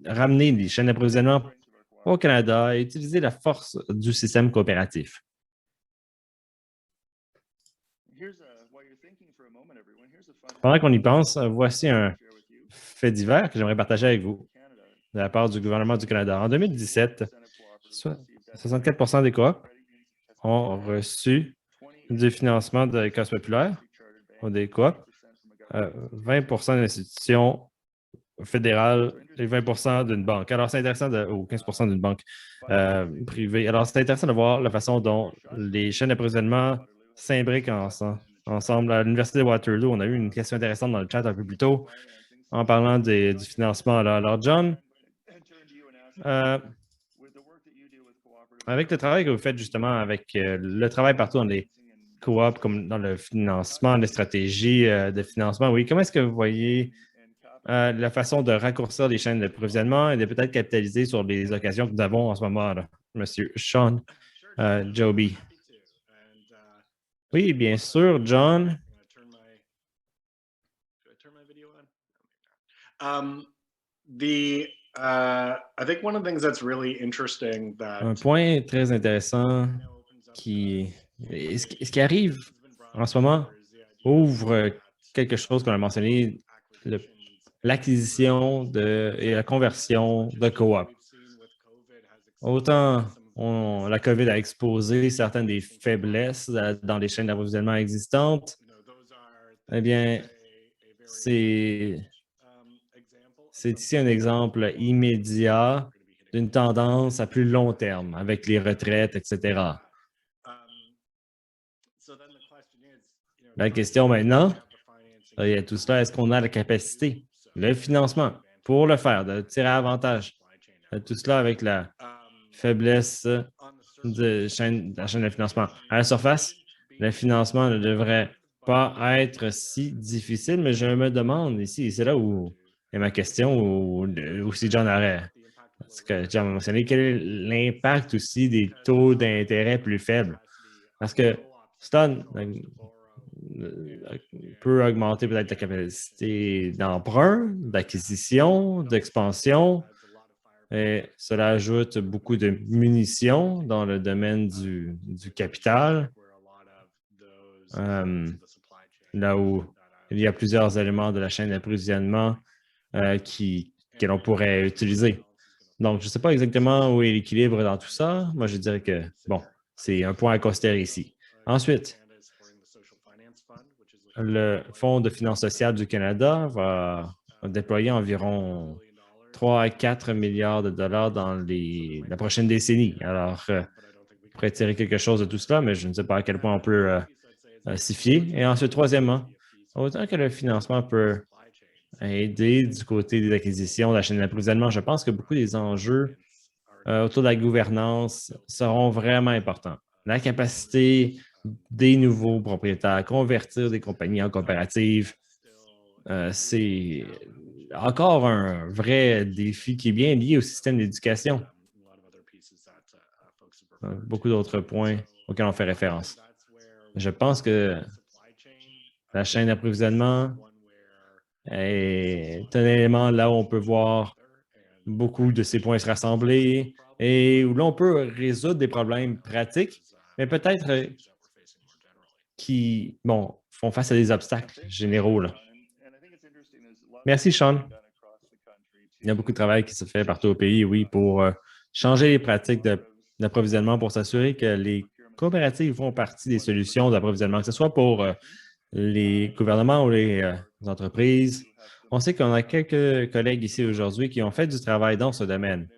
ramener les chaînes d'approvisionnement au Canada et utiliser la force du système coopératif? Pendant qu'on y pense, voici un fait divers que j'aimerais partager avec vous de la part du gouvernement du Canada. En 2017, 64 des coops ont reçu du financement de classes populaires ou des coops, 20 d'institutions fédérales et 20 d'une banque. Alors, c'est intéressant ou 15 d'une banque privée. Alors, c'est intéressant de voir la façon dont les chaînes d'approvisionnement s'imbriquent ensemble. À l'Université de Waterloo, on a eu une question intéressante dans le chat un peu plus tôt en parlant du financement. Alors, John, avec le travail que vous faites justement, avec le travail partout dans les coops, comme dans le financement, les stratégies de financement, oui, comment est-ce que vous voyez la façon de raccourcir les chaînes d'approvisionnement et de peut-être capitaliser sur les occasions que nous avons en ce moment, là, Monsieur Sean Joby? Oui, bien sûr, John. Un point très intéressant ce qui arrive en ce moment ouvre quelque chose qu'on a mentionné, l'acquisition et la conversion de coop. Autant la COVID a exposé certaines des faiblesses dans les chaînes d'approvisionnement existantes, eh bien, c'est ici un exemple immédiat d'une tendance à plus long terme avec les retraites, etc. La question maintenant, il y a tout cela, est-ce qu'on a la capacité, le financement pour le faire, de tirer avantage de tout cela avec la faiblesse de la chaîne de financement? À la surface, le financement ne devrait pas être si difficile, mais je me demande ici, c'est là où est ma question, ou si John aurait, parce que John a mentionné, quel est l'impact aussi des taux d'intérêt plus faibles? Parce que ça peut augmenter peut-être la capacité d'emprunt, d'acquisition, d'expansion, et cela ajoute beaucoup de munitions dans le domaine du capital, là où il y a plusieurs éléments de la chaîne d'approvisionnement que l'on pourrait utiliser. Donc, je ne sais pas exactement où est l'équilibre dans tout ça. Moi, je dirais que, bon, c'est un point à considérer ici. Ensuite, le Fonds de finances sociales du Canada va déployer environ 3 à 4 milliards de dollars dans la prochaine décennie. Alors, on pourrait tirer quelque chose de tout cela, mais je ne sais pas à quel point on peut s'y fier. Et ensuite, troisièmement, autant que le financement peut aider du côté des acquisitions, de la chaîne d'approvisionnement, je pense que beaucoup des enjeux autour de la gouvernance seront vraiment importants. la capacité des nouveaux propriétaires à convertir des compagnies en coopératives, c'est encore un vrai défi qui est bien lié au système d'éducation. Beaucoup d'autres points auxquels on fait référence. Je pense que la chaîne d'approvisionnement est un élément là où on peut voir beaucoup de ces points se rassembler et où là, on peut résoudre des problèmes pratiques, mais peut-être qui, font face à des obstacles généraux, là. Merci, Sean. Il y a beaucoup de travail qui se fait partout au pays, oui, pour changer les pratiques d'approvisionnement pour s'assurer que les coopératives font partie des solutions d'approvisionnement, que ce soit pour les gouvernements ou les entreprises. On sait qu'on a quelques collègues ici aujourd'hui qui ont fait du travail dans ce domaine.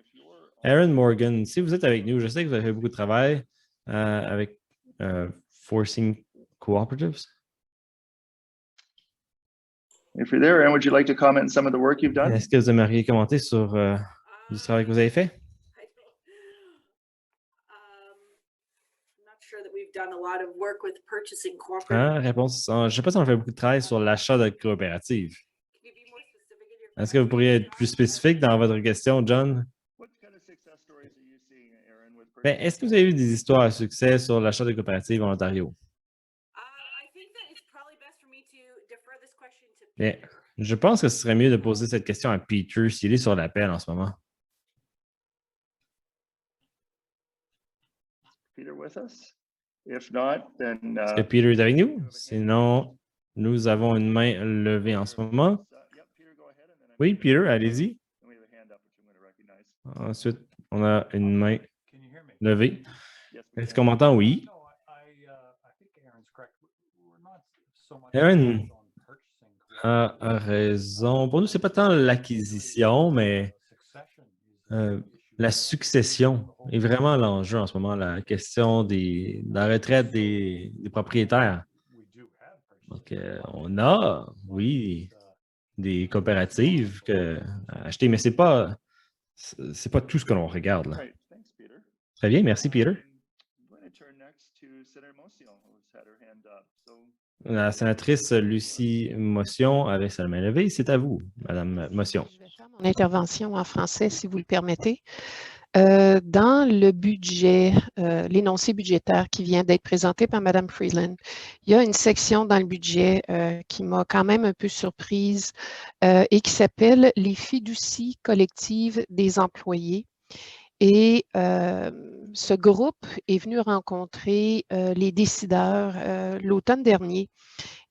Aaron Morgan, si vous êtes avec nous, je sais que vous avez fait beaucoup de travail avec Forcing Cooperatives. If you're there, Aaron, would you like to comment on some of the work you've done? Est-ce que vous aimeriez commenter sur du travail que vous avez fait? Réponse, je ne sais pas si on fait beaucoup de travail sur l'achat de coopératives. Est-ce que vous pourriez être plus spécifique dans votre question, John? Est-ce que vous avez eu des histoires à succès sur l'achat de coopératives en Ontario? Bien, je pense que ce serait mieux de poser cette question à Peter s'il est sur l'appel en ce moment. Peter with us? If not, then, Est-ce que Peter est avec nous? Sinon, nous avons une main levée en ce moment. Oui, Peter, allez-y. Ensuite, on a une main levée. Est-ce qu'on m'entend? Oui. Aaron a raison. Pour nous, ce n'est pas tant l'acquisition, mais la succession est vraiment l'enjeu en ce moment, la question de la retraite des propriétaires. Donc, on a, oui, des coopératives à acheter, mais ce n'est pas tout ce que l'on regarde, là. Très bien, merci, Peter. La sénatrice Lucie Motion avec sa main levée. C'est à vous, Madame Motion. Je vais faire mon intervention en français, si vous le permettez. Dans le budget, l'énoncé budgétaire qui vient d'être présenté par Mme Freeland, il y a une section dans le budget qui m'a quand même un peu surprise et qui s'appelle « Les fiducies collectives des employés ». Et ce groupe est venu rencontrer les décideurs l'automne dernier.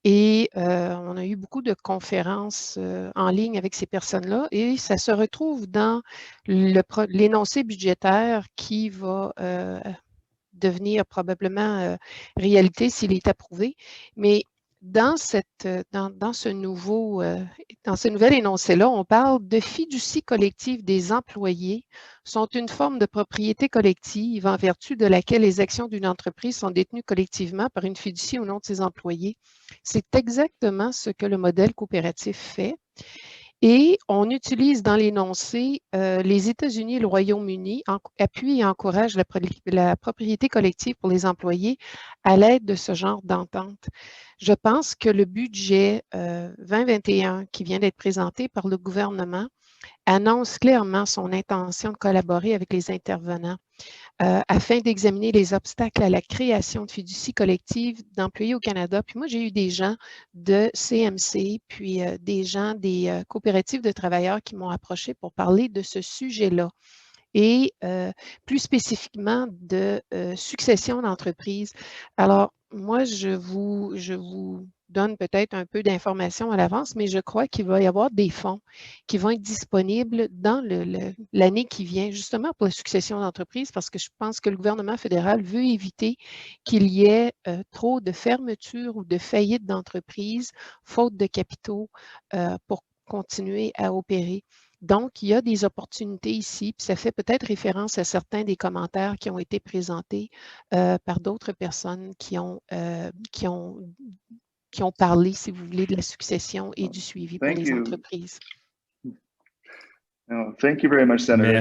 Et on a eu beaucoup de conférences en ligne avec ces personnes-là et ça se retrouve dans l'énoncé budgétaire qui va devenir probablement réalité s'il est approuvé. Mais dans ce nouvel énoncé-là, on parle de fiducie collective des employés sont une forme de propriété collective en vertu de laquelle les actions d'une entreprise sont détenues collectivement par une fiducie au nom de ses employés. C'est exactement ce que le modèle coopératif fait. Et on utilise dans l'énoncé les États-Unis et le Royaume-Uni appuient et encouragent la propriété collective pour les employés à l'aide de ce genre d'entente. Je pense que le budget 2021 qui vient d'être présenté par le gouvernement annonce clairement son intention de collaborer avec les intervenants afin d'examiner les obstacles à la création de fiducies collectives d'employés au Canada. Puis moi, j'ai eu des gens de CMC, puis des gens des coopératives de travailleurs qui m'ont approché pour parler de ce sujet-là et plus spécifiquement de succession d'entreprise. Alors, moi, je vous donne peut-être un peu d'informations à l'avance, mais je crois qu'il va y avoir des fonds qui vont être disponibles dans l'année qui vient, justement pour la succession d'entreprise, parce que je pense que le gouvernement fédéral veut éviter qu'il y ait trop de fermetures ou de faillites d'entreprises, faute de capitaux pour continuer à opérer. Donc, il y a des opportunités ici, puis ça fait peut-être référence à certains des commentaires qui ont été présentés par d'autres personnes qui ont parlé, si vous voulez, de la succession et du suivi pour les entreprises. Thank you very much, Senator.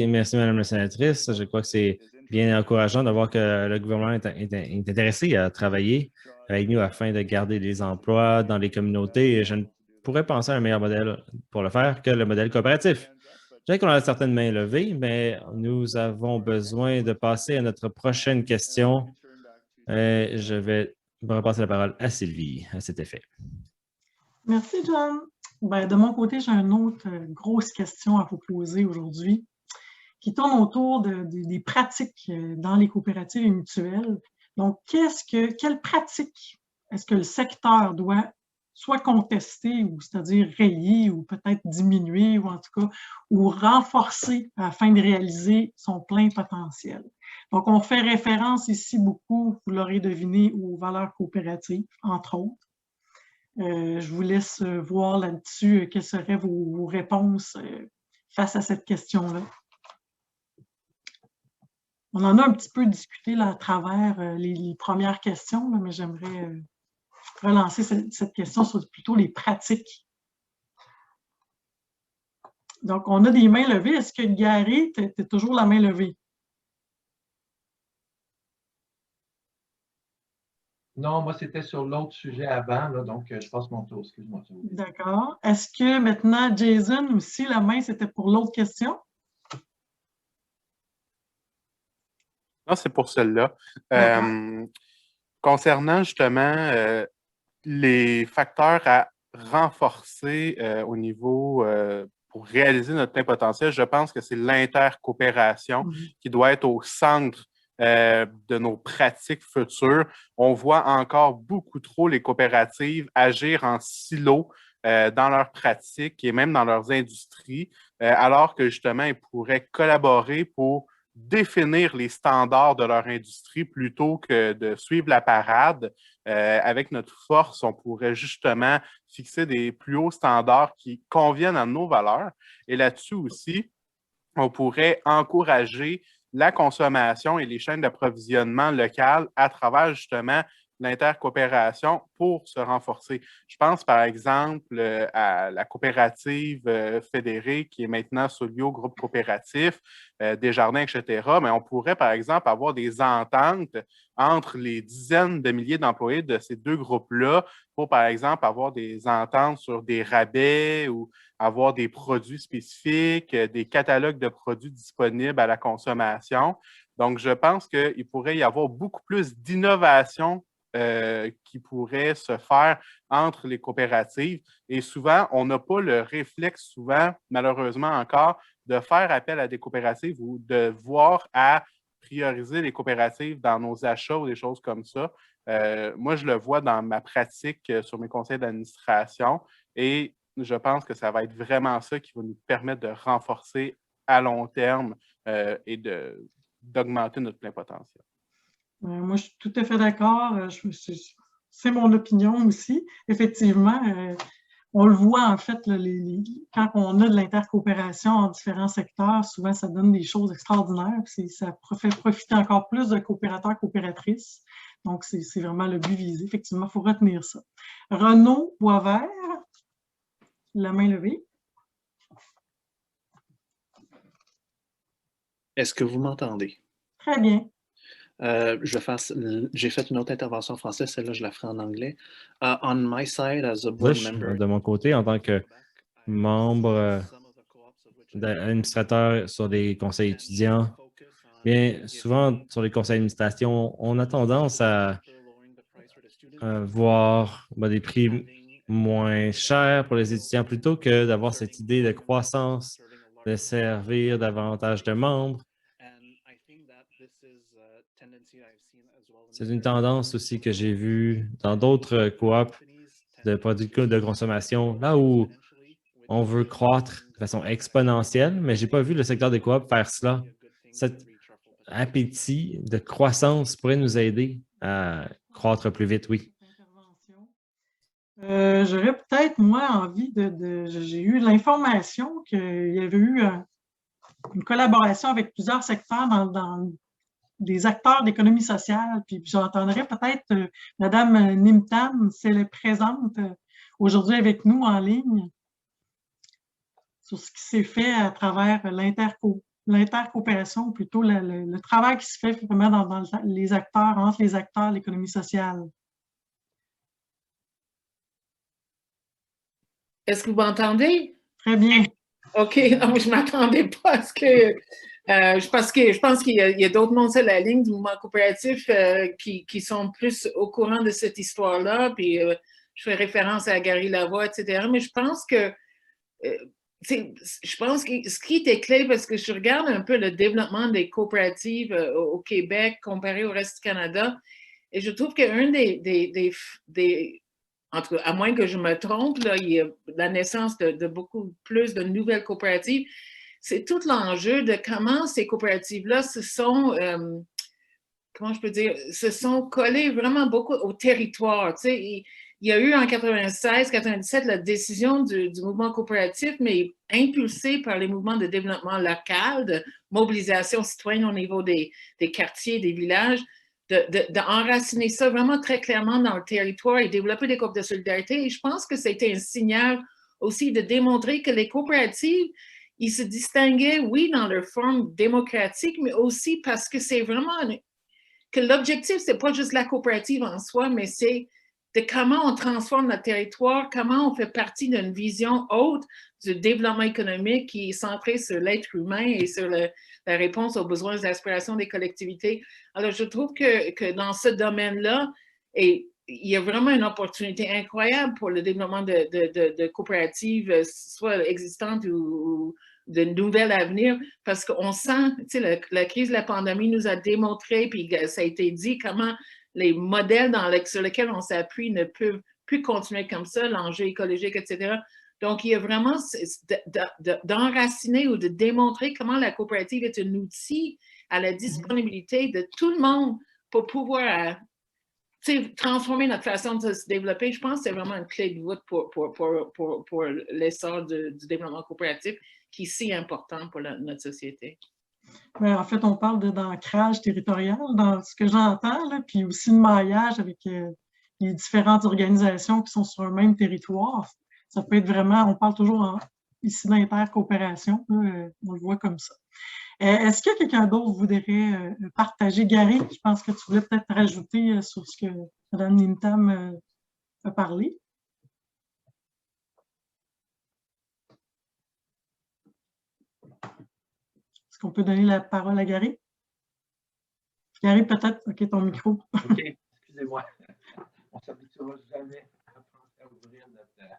Merci, Madame la sénatrice. Je crois que c'est bien encourageant de voir que le gouvernement est intéressé à travailler avec nous afin de garder des emplois dans les communautés. Et je ne pourrais penser à un meilleur modèle pour le faire que le modèle coopératif. Je sais qu'on a certaines mains levées, mais nous avons besoin de passer à notre prochaine question. Je vais repasser la parole à Sylvie à cet effet. Merci, John. Ben, de mon côté, j'ai une autre grosse question à vous poser aujourd'hui qui tourne autour des pratiques dans les coopératives et mutuelles. Donc, quelles pratiques est-ce que le secteur doit soit contester, ou c'est-à-dire rayer, ou peut-être diminuer, ou en tout cas, ou renforcer afin de réaliser son plein potentiel? Donc, on fait référence ici beaucoup, vous l'aurez deviné, aux valeurs coopératives, entre autres. Je vous laisse voir là-dessus quelles seraient vos réponses face à cette question-là. On en a un petit peu discuté là, à travers les premières questions, là, mais j'aimerais relancer cette question sur plutôt les pratiques. Donc, on a des mains levées. Est-ce que Gary, tu as toujours la main levée? Non, moi, c'était sur l'autre sujet avant, là, donc je passe mon tour. Excuse-moi. D'accord. Est-ce que maintenant, Jason aussi, la main, c'était pour l'autre question? Non, c'est pour celle-là. Concernant justement les facteurs à renforcer au niveau pour réaliser notre plein potentiel, je pense que c'est l'intercoopération qui doit être au centre de nos pratiques futures. On voit encore beaucoup trop les coopératives agir en silo dans leurs pratiques et même dans leurs industries, alors que justement, ils pourraient collaborer pour définir les standards de leur industrie plutôt que de suivre la parade. Avec notre force, on pourrait justement fixer des plus hauts standards qui conviennent à nos valeurs. Et là-dessus aussi, on pourrait encourager la consommation et les chaînes d'approvisionnement locales à travers justement l'intercoopération pour se renforcer. Je pense par exemple à la coopérative fédérée qui est maintenant Solio Groupe Coopératif, Desjardins, etc. Mais on pourrait par exemple avoir des ententes entre les dizaines de milliers d'employés de ces deux groupes-là pour par exemple avoir des ententes sur des rabais ou avoir des produits spécifiques, des catalogues de produits disponibles à la consommation. Donc, je pense qu'il pourrait y avoir beaucoup plus d'innovation qui pourrait se faire entre les coopératives. Et souvent, on n'a pas le réflexe, souvent, malheureusement encore, de faire appel à des coopératives ou de voir à prioriser les coopératives dans nos achats ou des choses comme ça. Moi, je le vois dans ma pratique sur mes conseils d'administration et je pense que ça va être vraiment ça qui va nous permettre de renforcer à long terme et d'augmenter notre plein potentiel. Moi, je suis tout à fait d'accord. C'est mon opinion aussi. Effectivement, on le voit en fait, là, quand on a de l'intercoopération en différents secteurs, souvent ça donne des choses extraordinaires. Ça fait profiter encore plus de coopérateurs, coopératrices. Donc, c'est vraiment le but visé. Effectivement, il faut retenir ça. Renaud Boisvert, la main levée. Est-ce que vous m'entendez? Très bien. J'ai fait une autre intervention en français, celle-là, je la ferai en anglais. On my side, as a board member. De mon côté, en tant que membre d'administrateur sur des conseils étudiants, bien souvent sur les conseils d'administration, on a tendance à voir des prix moins chers pour les étudiants plutôt que d'avoir cette idée de croissance, de servir davantage de membres. C'est une tendance aussi que j'ai vue dans d'autres coops de produits de consommation, là où on veut croître de façon exponentielle, mais je n'ai pas vu le secteur des coops faire cela. Cet appétit de croissance pourrait nous aider à croître plus vite, oui. J'aurais peut-être, moi, envie j'ai eu l'information qu'il y avait eu une collaboration avec plusieurs secteurs dans des acteurs d'économie sociale, puis j'entendrais peut-être Mme Nimtan, si elle est présente aujourd'hui avec nous en ligne, sur ce qui s'est fait à travers l'interco. l'intercoopération, ou plutôt le travail qui se fait vraiment dans les acteurs, entre les acteurs de l'économie sociale. Est-ce que vous m'entendez? Très bien. OK, non, je ne m'attendais pas à ce que... je pense qu'il y a d'autres mondes sur la ligne du mouvement coopératif qui sont plus au courant de cette histoire-là, puis je fais référence à Gary Lavoie, etc. Mais je pense que ce qui était clé, parce que je regarde un peu le développement des coopératives au Québec comparé au reste du Canada, et je trouve qu'un en tout cas, à moins que je me trompe, là, il y a la naissance de beaucoup plus de nouvelles coopératives. C'est tout l'enjeu de comment ces coopératives-là se sont, comment je peux dire, se sont collées vraiment beaucoup au territoire. Tu sais, il y a eu en 96-97 la décision du mouvement coopératif, mais impulsée par les mouvements de développement local, de mobilisation citoyenne au niveau des quartiers, des villages, d'enraciner ça vraiment très clairement dans le territoire et développer des groupes de solidarité. Et je pense que c'était un signal aussi de démontrer que les coopératives, ils se distinguaient, oui, dans leur forme démocratique, mais aussi parce que c'est vraiment que l'objectif, c'est pas juste la coopérative en soi, mais c'est de comment on transforme notre territoire, comment on fait partie d'une vision haute du développement économique qui est centré sur l'être humain et sur la réponse aux besoins et aspirations des collectivités. Alors, je trouve que dans ce domaine-là, il y a vraiment une opportunité incroyable pour le développement de coopératives, soit existantes ou de nouvelles à venir, parce qu'on sent, tu sais, la crise de la pandémie nous a démontré, puis ça a été dit, comment les modèles sur lesquels on s'appuie ne peuvent plus continuer comme ça, l'enjeu écologique, etc. Donc, il y a vraiment d'enraciner ou de démontrer comment la coopérative est un outil à la disponibilité de tout le monde pour pouvoir transformer notre façon de se développer. Je pense que c'est vraiment une clé de voûte pour l'essor du développement coopératif qui est si important pour notre société. Bien, en fait, on parle d'ancrage territorial dans ce que j'entends, puis aussi de maillage avec les différentes organisations qui sont sur un même territoire. Ça peut être vraiment, on parle toujours ici d'intercoopération, on le voit comme ça. Est-ce qu'il y a quelqu'un d'autre qui voudrait partager? Gary, je pense que tu voulais peut-être rajouter sur ce que Mme Nimtam a parlé. Est-ce qu'on peut donner la parole à Gary? Gary, peut-être? OK, ton micro. OK, excusez-moi. On ne s'habituera jamais à ouvrir notre...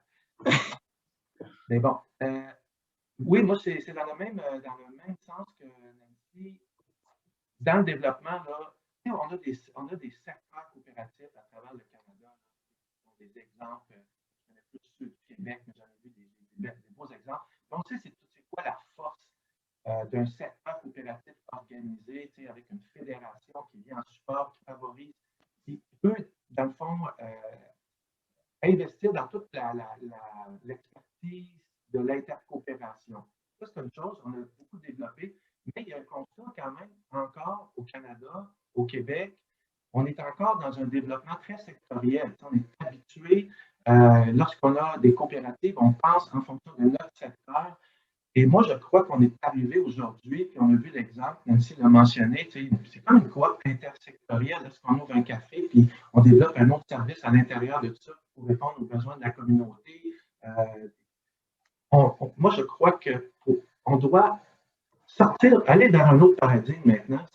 Mais bon, oui, moi, c'est dans le même sens que Nancy. Dans le développement, là, on a des secteurs coopératifs à travers le Canada. Des exemples, je connais plus ceux du Québec, mais j'en ai vu des beaux exemples. Donc, on sait c'est quoi la force d'un secteur coopératif organisé, avec une fédération qui vient en support, qui favorise, qui peut, dans le fond, investir dans toute l'expertise de l'intercoopération. Ça, c'est une chose, on a beaucoup développé, mais il y a un constat quand même encore au Canada, au Québec, on est encore dans un développement très sectoriel. On est habitué, lorsqu'on a des coopératives, on pense en fonction de notre secteur. Et moi, je crois qu'on est arrivé aujourd'hui, puis on a vu l'exemple, Nancy l'a mentionné, c'est comme une coop intersectorielle, lorsqu'on ouvre un café, puis on développe un autre service à l'intérieur de tout ça pour répondre aux besoins de la communauté. Moi, je crois qu'on doit aller vers un autre paradigme maintenant.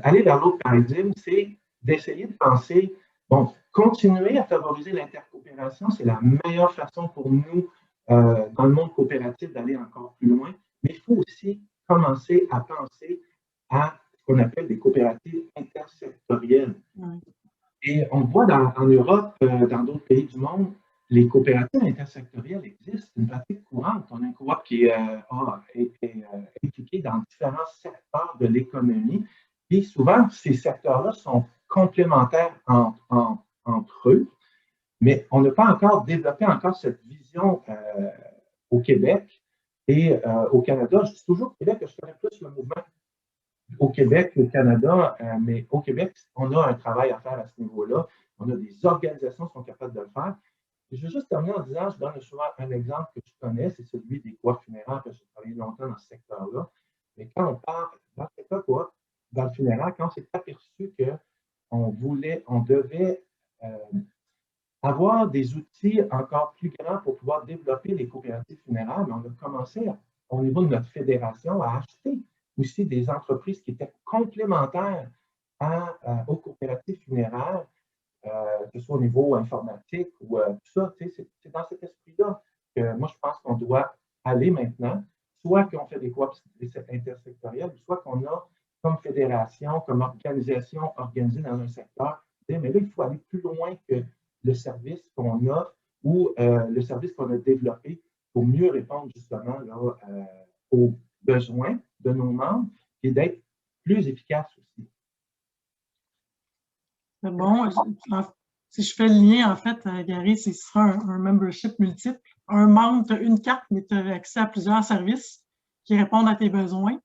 Aller vers l'autre paradigme, c'est d'essayer de penser, bon, continuer à favoriser l'intercoopération, c'est la meilleure façon pour nous, dans le monde coopératif, d'aller encore plus loin, mais il faut aussi commencer à penser à ce qu'on appelle des coopératives intersectorielles. Oui. Et on voit en Europe, dans d'autres pays du monde, les coopératives intersectorielles existent, c'est une pratique courante. On a une coop qui est impliquée dans différents secteurs de l'économie. Et souvent, ces secteurs-là sont complémentaires entre eux, mais on n'a pas encore développé cette vision au Québec et au Canada. Je dis toujours au Québec que je connais plus le mouvement au Québec qu'au Canada, mais au Québec, on a un travail à faire à ce niveau-là. On a des organisations qui sont capables de le faire. Et je vais juste terminer en disant, je donne souvent un exemple que je connais, c'est celui des coops funéraires, parce que j'ai travaillé longtemps dans ce secteur-là. Mais quand on part dans le secteur coop, dans le funéraire, quand on s'est aperçu qu'on devait avoir des outils encore plus grands pour pouvoir développer les coopératives funéraires, mais on a commencé au niveau de notre fédération à acheter aussi des entreprises qui étaient complémentaires aux coopératives funéraires, que ce soit au niveau informatique ou tout ça. C'est dans cet esprit-là que moi, je pense qu'on doit aller maintenant, soit qu'on fait des coops intersectorielles, soit qu'on a comme fédération, comme organisation organisée dans un secteur, mais là, il faut aller plus loin que le service qu'on offre ou le service qu'on a développé pour mieux répondre justement là, aux besoins de nos membres et d'être plus efficace aussi. C'est bon. Si je fais le lien, en fait, Gary, ce sera un membership multiple. Un membre, tu as une carte, mais tu as accès à plusieurs services qui répondent à tes besoins.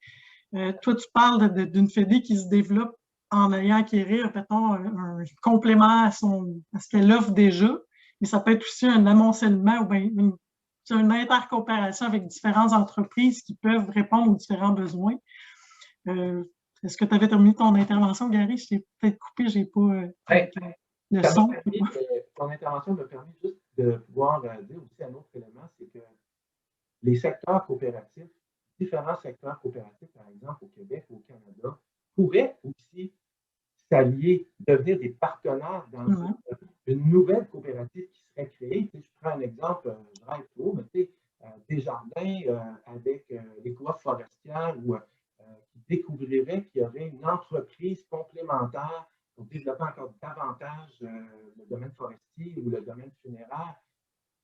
Toi, tu parles d'une fédé qui se développe en ayant acquérir, mettons, un complément à ce qu'elle offre déjà, mais ça peut être aussi un amoncellement ou bien une intercoopération avec différentes entreprises qui peuvent répondre aux différents besoins. Est-ce que tu avais terminé ton intervention, Gary? Je t'ai peut-être coupé, je n'ai pas le son. Ton intervention m'a permis juste de pouvoir dire aussi un autre élément, c'est que les secteurs coopératifs, différents secteurs coopératifs, par exemple au Québec ou au Canada, pourraient aussi s'allier, devenir des partenaires dans une nouvelle coopérative qui serait créée. Je prends un exemple, Drive-Thru, mais Desjardins avec les coops forestières ou qui découvriraient qu'il y aurait une entreprise complémentaire pour développer encore davantage le domaine forestier ou le domaine funéraire.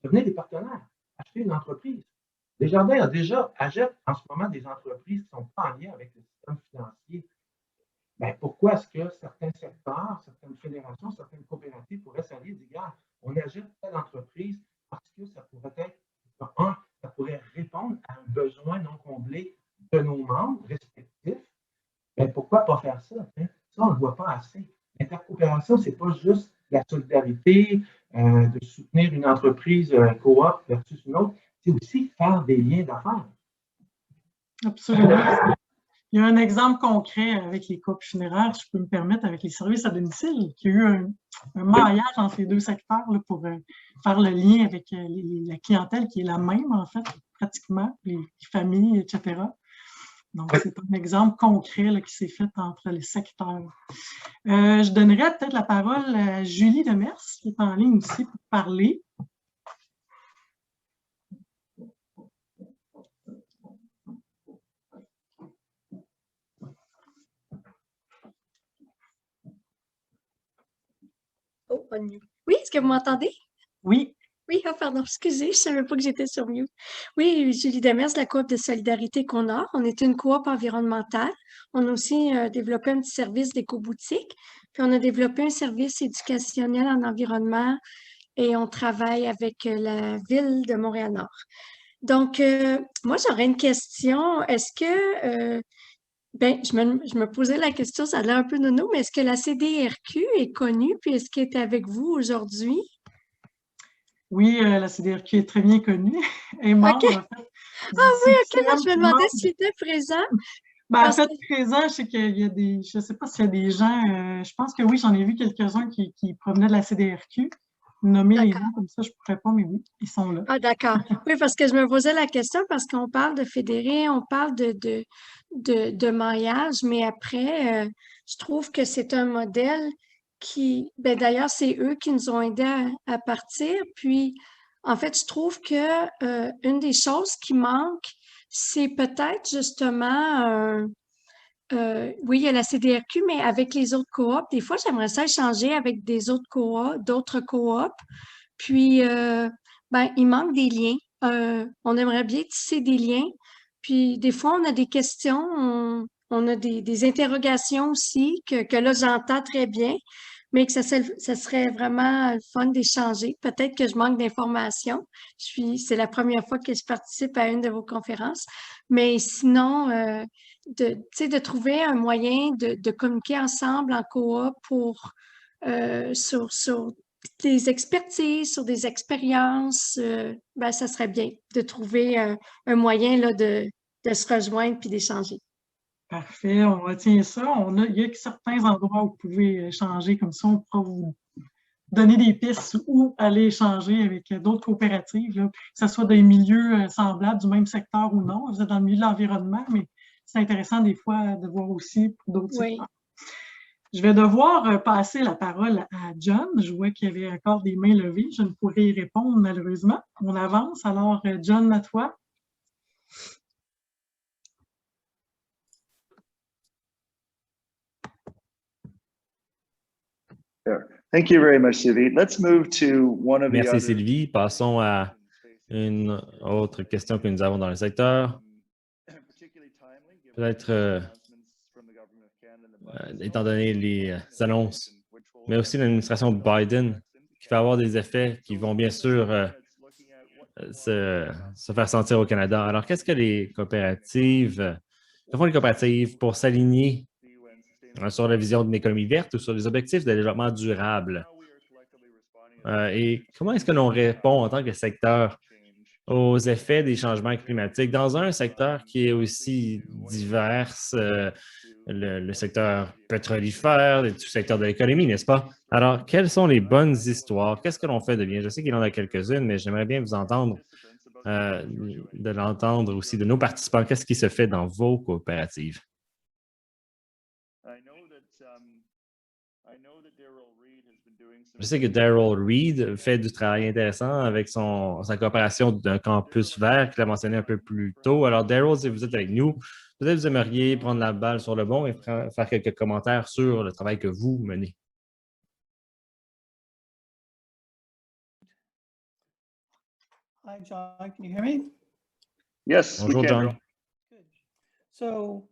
Devenez des partenaires, achetez une entreprise. Desjardins achète en ce moment des entreprises qui ne sont pas en lien avec le système financier. Ben, pourquoi est-ce que certains secteurs, certaines fédérations, certaines coopératives pourraient s'allier et dire, regarde, on achète telle entreprise parce que ça pourrait être, ça pourrait répondre à un besoin non comblé de nos membres respectifs. Ben, pourquoi pas faire ça? Hein? Ça, on ne le voit pas assez. L'intercoopération, ce n'est pas juste la solidarité, de soutenir une entreprise coop versus une autre, c'est aussi faire des liens d'affaires. Absolument. Il y a un exemple concret avec les coops funéraires, je peux me permettre, avec les services à domicile, qu'il y a eu un maillage entre les deux secteurs là, pour faire le lien avec la clientèle qui est la même, en fait, pratiquement, les familles, etc. Donc, c'est un exemple concret là, qui s'est fait entre les secteurs. Je donnerais peut-être la parole à Julie Demers, qui est en ligne aussi pour parler. Oh, on mute. Oui, est-ce que vous m'entendez? Oui. Oui, oh, pardon, excusez, je ne savais pas que j'étais sur mute. Oui, Julie Demers, la coop de solidarité qu'on a. On est une coop environnementale. On a aussi développé un petit service d'éco-boutique. Puis on a développé un service éducationnel en environnement et on travaille avec la ville de Montréal-Nord. Donc, moi, j'aurais une question. Est-ce que je me posais la question, ça a l'air un peu nono, mais est-ce que la CDRQ est connue, puis est-ce qu'elle est avec vous aujourd'hui? Oui, la CDRQ est très bien connue. Elle est membre, en fait. Ah oui, OK, là, je me demandais s'il était présent. En fait, présent, je sais qu'il y a des, je ne sais pas s'il y a des gens, je pense que oui, j'en ai vu quelques-uns qui provenaient de la CDRQ. Nommer les noms comme ça, je ne pourrais pas, mais oui, ils sont là. Ah, d'accord. Oui, parce que je me posais la question parce qu'on parle de fédérer, on parle de maillage, mais après, je trouve que c'est un modèle qui, d'ailleurs, c'est eux qui nous ont aidés à partir. Puis, en fait, je trouve que une des choses qui manque, c'est peut-être justement oui, il y a la CDRQ, mais avec les autres coops, des fois, j'aimerais ça échanger avec d'autres coops. Puis, il manque des liens. On aimerait bien tisser des liens. Puis, des fois, on a des questions, on a des interrogations aussi que là, j'entends très bien, mais que ça serait vraiment le fun d'échanger. Peut-être que je manque d'informations. C'est la première fois que je participe à une de vos conférences. Mais sinon, de trouver un moyen de communiquer ensemble en coop pour sur des expertises, sur des expériences, ça serait bien de trouver un moyen là, de se rejoindre puis d'échanger. Parfait, on retient ça. Il y a certains endroits où vous pouvez échanger comme ça. On pourra vous donner des pistes où aller échanger avec d'autres coopératives, là, que ce soit des milieux semblables du même secteur ou non. Vous êtes dans le milieu de l'environnement, mais c'est intéressant des fois de voir aussi pour d'autres secteurs. Je vais devoir passer la parole à John. Je vois qu'il y avait encore des mains levées. Je ne pourrai y répondre malheureusement. On avance. Alors, John, à toi. Thank you very much, Sylvie. Let's move to one of the Merci other. Sylvie. Passons à une autre question que nous avons dans le secteur. Peut-être, étant donné les annonces, mais aussi l'administration Biden, qui va avoir des effets qui vont bien sûr se faire sentir au Canada. Alors, qu'est-ce que les coopératives, que font les coopératives pour s'aligner sur la vision d'une économie verte ou sur les objectifs de développement durable? Et comment est-ce que l'on répond en tant que secteur aux effets des changements climatiques dans un secteur qui est aussi divers, le secteur pétrolifère, le secteur de l'économie, n'est-ce pas? Alors, quelles sont les bonnes histoires? Qu'est-ce que l'on fait de bien? Je sais qu'il y en a quelques-unes, mais j'aimerais bien vous entendre, de l'entendre aussi de nos participants. Qu'est-ce qui se fait dans vos coopératives? Je sais que Daryl Reed fait du travail intéressant avec sa coopération d'un campus vert qu'il a mentionné un peu plus tôt. Alors, Daryl, si vous êtes avec nous, peut-être vous aimeriez prendre la balle sur le bon et faire quelques commentaires sur le travail que vous menez. Hi, John. Can you hear me? Yes. Bonjour, John. So,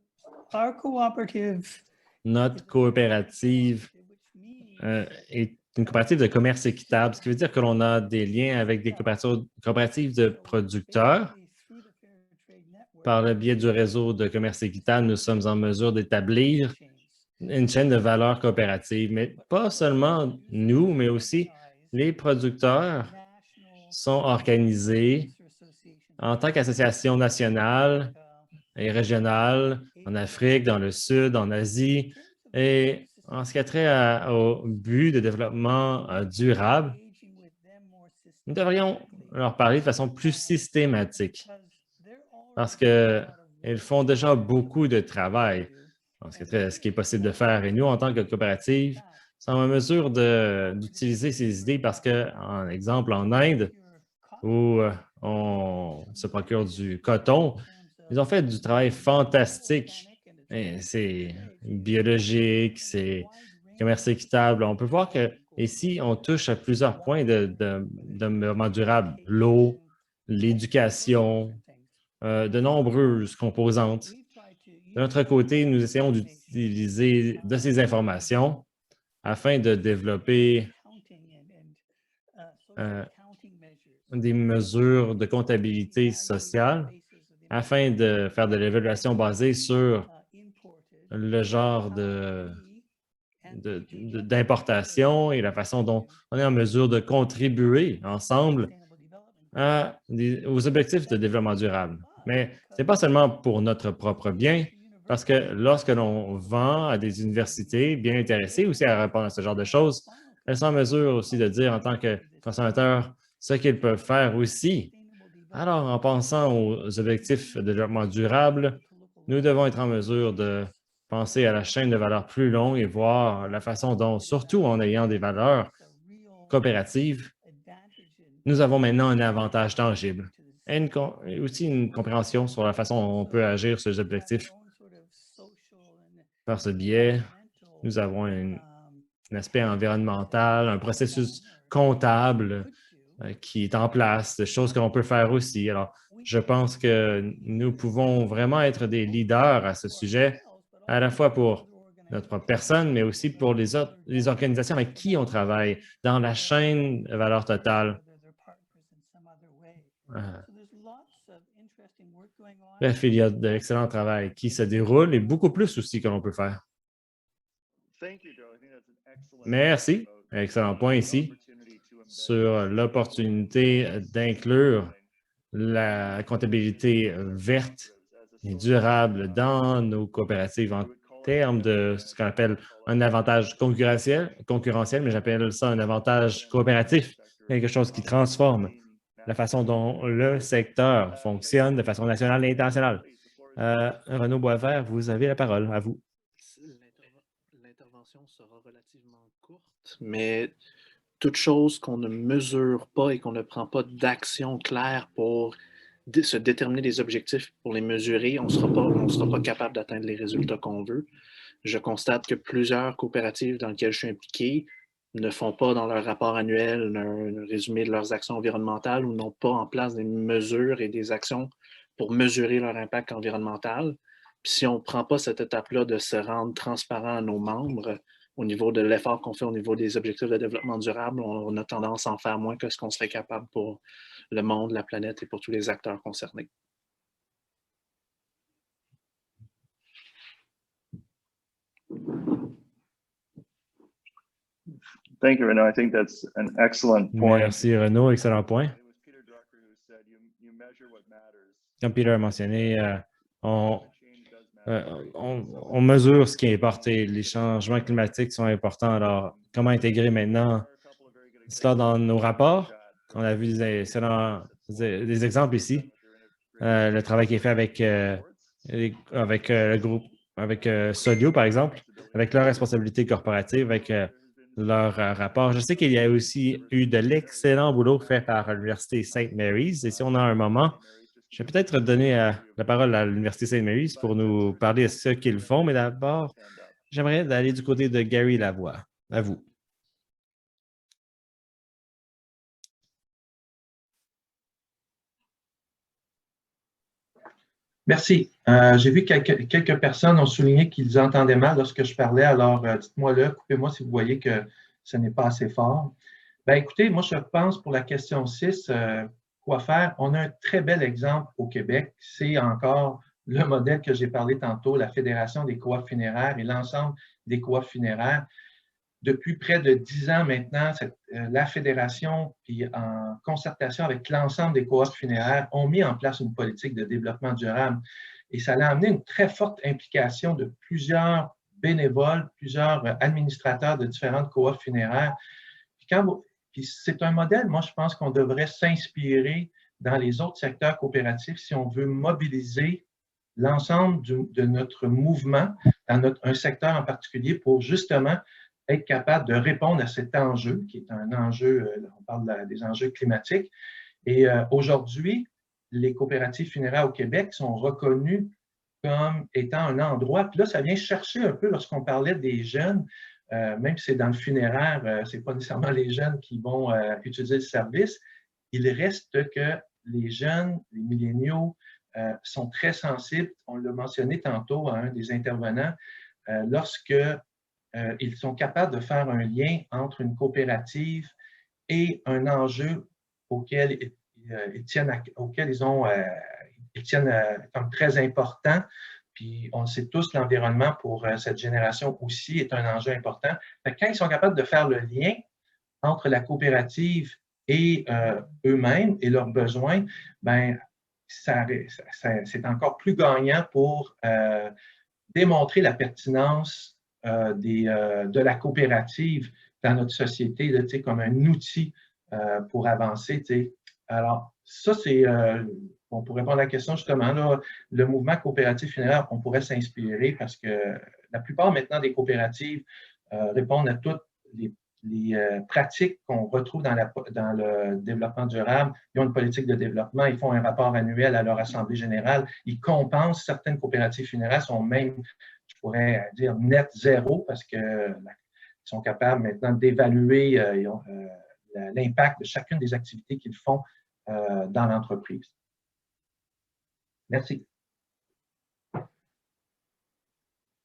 our cooperative. Notre coopérative est une coopérative de commerce équitable, ce qui veut dire que l'on a des liens avec des coopératives de producteurs. Par le biais du réseau de commerce équitable, nous sommes en mesure d'établir une chaîne de valeur coopérative, mais pas seulement nous, mais aussi les producteurs sont organisés en tant qu'association nationale et régionale en Afrique, dans le Sud, en Asie, et en ce qui a trait au but de développement durable, nous devrions leur parler de façon plus systématique parce qu'ils font déjà beaucoup de travail en ce qui est possible de faire. Et nous, en tant que coopérative, sommes en mesure d'utiliser ces idées parce que, en exemple, en Inde, où on se procure du coton, ils ont fait du travail fantastique. C'est biologique, c'est commerce équitable. On peut voir qu'ici, on touche à plusieurs points de développement durable. L'eau, l'éducation, de nombreuses composantes. De notre côté, nous essayons d'utiliser de ces informations afin de développer des mesures de comptabilité sociale afin de faire de l'évaluation basée sur le genre d'importation et la façon dont on est en mesure de contribuer ensemble aux objectifs de développement durable. Mais ce n'est pas seulement pour notre propre bien, parce que lorsque l'on vend à des universités bien intéressées aussi à répondre à ce genre de choses, elles sont en mesure aussi de dire en tant que consommateurs ce qu'ils peuvent faire aussi. Alors, en pensant aux objectifs de développement durable, nous devons être en mesure de penser à la chaîne de valeur plus longue et voir la façon dont, surtout en ayant des valeurs coopératives, nous avons maintenant un avantage tangible et aussi une compréhension sur la façon dont on peut agir sur les objectifs. Par ce biais, nous avons un aspect environnemental, un processus comptable qui est en place, des choses que l'on peut faire aussi. Alors, je pense que nous pouvons vraiment être des leaders à ce sujet, à la fois pour notre propre personne, mais aussi pour les organisations avec qui on travaille dans la chaîne de valeur totale. Bref, il y a de l'excellent travail qui se déroule et beaucoup plus aussi que l'on peut faire. Merci. Excellent point ici sur l'opportunité d'inclure la comptabilité verte et durable dans nos coopératives en termes de ce qu'on appelle un avantage concurrentiel, mais j'appelle ça un avantage coopératif, quelque chose qui transforme la façon dont le secteur fonctionne de façon nationale et internationale. Renaud Boisvert, vous avez la parole, à vous. L'intervention sera relativement courte, mais toute chose qu'on ne mesure pas et qu'on ne prend pas d'action claire pour se déterminer des objectifs pour les mesurer, on ne sera pas capable d'atteindre les résultats qu'on veut. Je constate que plusieurs coopératives dans lesquelles je suis impliqué ne font pas dans leur rapport annuel un résumé de leurs actions environnementales ou n'ont pas en place des mesures et des actions pour mesurer leur impact environnemental. Puis si on ne prend pas cette étape-là de se rendre transparent à nos membres au niveau de l'effort qu'on fait au niveau des objectifs de développement durable, on a tendance à en faire moins que ce qu'on serait capable pour le monde, la planète et pour tous les acteurs concernés. Thank you, Renaud. I think that's an excellent point. Merci, Renaud. Excellent point. Comme Peter a mentionné, on mesure ce qui importe et les changements climatiques sont importants. Alors, comment intégrer maintenant cela dans nos rapports? On a vu des exemples ici. Le travail qui est fait avec le groupe, avec Sodio, par exemple, avec leur responsabilité corporative, avec leur rapport. Je sais qu'il y a aussi eu de l'excellent boulot fait par l'Université St. Mary's. Et si on a un moment, je vais peut-être donner la parole à l'Université St. Mary's pour nous parler de ce qu'ils font. Mais d'abord, j'aimerais aller du côté de Gary Lavoie. À vous. Merci. J'ai vu que quelques personnes ont souligné qu'ils entendaient mal lorsque je parlais. Alors, dites-moi-le, coupez-moi si vous voyez que ce n'est pas assez fort. Bien, écoutez, moi, je pense pour la question 6, quoi faire? On a un très bel exemple au Québec. C'est encore le modèle que j'ai parlé tantôt, la Fédération des coops funéraires et l'ensemble des coops funéraires. Depuis près de 10 ans maintenant, la Fédération, puis en concertation avec l'ensemble des coops funéraires, ont mis en place une politique de développement durable. Et ça a amené une très forte implication de plusieurs bénévoles, plusieurs administrateurs de différentes coops funéraires. Puis c'est un modèle, moi, je pense qu'on devrait s'inspirer dans les autres secteurs coopératifs si on veut mobiliser l'ensemble de notre mouvement dans un secteur en particulier pour justement être capable de répondre à cet enjeu, qui est un enjeu, on parle des enjeux climatiques. Et aujourd'hui, les coopératives funéraires au Québec sont reconnues comme étant un endroit, puis là, ça vient chercher un peu lorsqu'on parlait des jeunes, même si c'est dans le funéraire, ce n'est pas nécessairement les jeunes qui vont utiliser le service, il reste que les jeunes, les milléniaux, sont très sensibles, on l'a mentionné tantôt à un des intervenants, lorsque ils sont capables de faire un lien entre une coopérative et un enjeu auquel ils tiennent comme très important. Puis on le sait tous, l'environnement pour cette génération aussi est un enjeu important. Quand ils sont capables de faire le lien entre la coopérative et eux-mêmes et leurs besoins, ben, c'est encore plus gagnant pour démontrer la pertinence de la coopérative dans notre société là, comme un outil pour avancer. Alors, ça, c'est, pour répondre à la question, justement, là, le mouvement coopératif funéraire, on pourrait s'inspirer parce que la plupart maintenant des coopératives répondent à toutes les pratiques qu'on retrouve dans le développement durable. Ils ont une politique de développement, ils font un rapport annuel à leur assemblée générale, ils compensent. Certaines coopératives funéraires sont même, je pourrais dire, net zéro parce qu'ils sont capables maintenant d'évaluer l'impact de chacune des activités qu'ils font dans l'entreprise. Merci.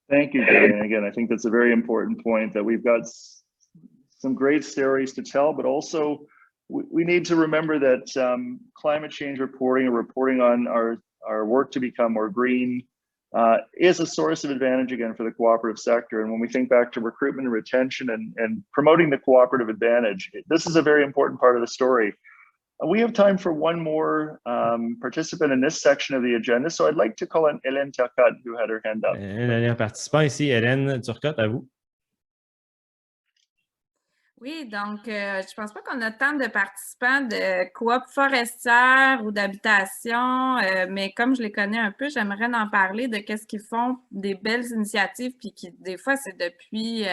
Thank you, Gary. And again, I think that's a very important point that we've got some great stories to tell, but also we need to remember that climate change reporting or reporting on our work to become more green is a source of advantage again for the cooperative sector. And when we think back to recruitment and retention and promoting the cooperative advantage, this is a very important part of the story. We have time for one more participant in this section of the agenda. So I'd like to call on Hélène Turcotte, who had her hand up. Un dernier participant ici, Hélène Turcotte, à vous. Oui, donc je pense pas qu'on a tant de participants de coop forestière ou d'habitation, mais comme je les connais un peu, j'aimerais en parler de qu'est-ce qu'ils font, des belles initiatives, puis qui, des fois, c'est depuis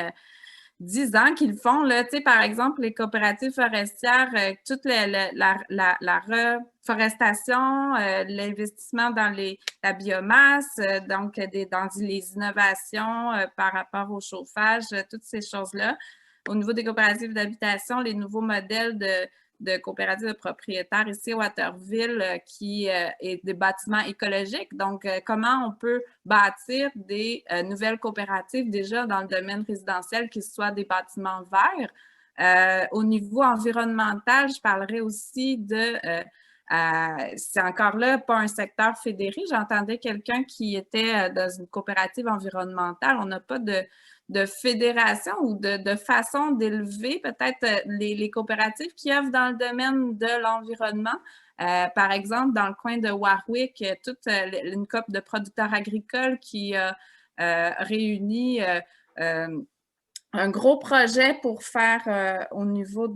10 ans qu'ils le font. Là. Tu sais, par exemple, les coopératives forestières, toute la reforestation, l'investissement dans la biomasse, donc dans les innovations par rapport au chauffage, toutes ces choses-là. Au niveau des coopératives d'habitation, les nouveaux modèles de coopératives de propriétaires ici à Waterville qui est des bâtiments écologiques. Donc, comment on peut bâtir des nouvelles coopératives déjà dans le domaine résidentiel qui soient des bâtiments verts. Au niveau environnemental, je parlerai aussi de... c'est encore là pas un secteur fédéré. J'entendais quelqu'un qui était dans une coopérative environnementale. On n'a pas de fédération ou de façon d'élever peut-être les coopératives qui œuvrent dans le domaine de l'environnement. Par exemple, dans le coin de Warwick, toute une coop de producteurs agricoles qui a réuni un gros projet pour faire au niveau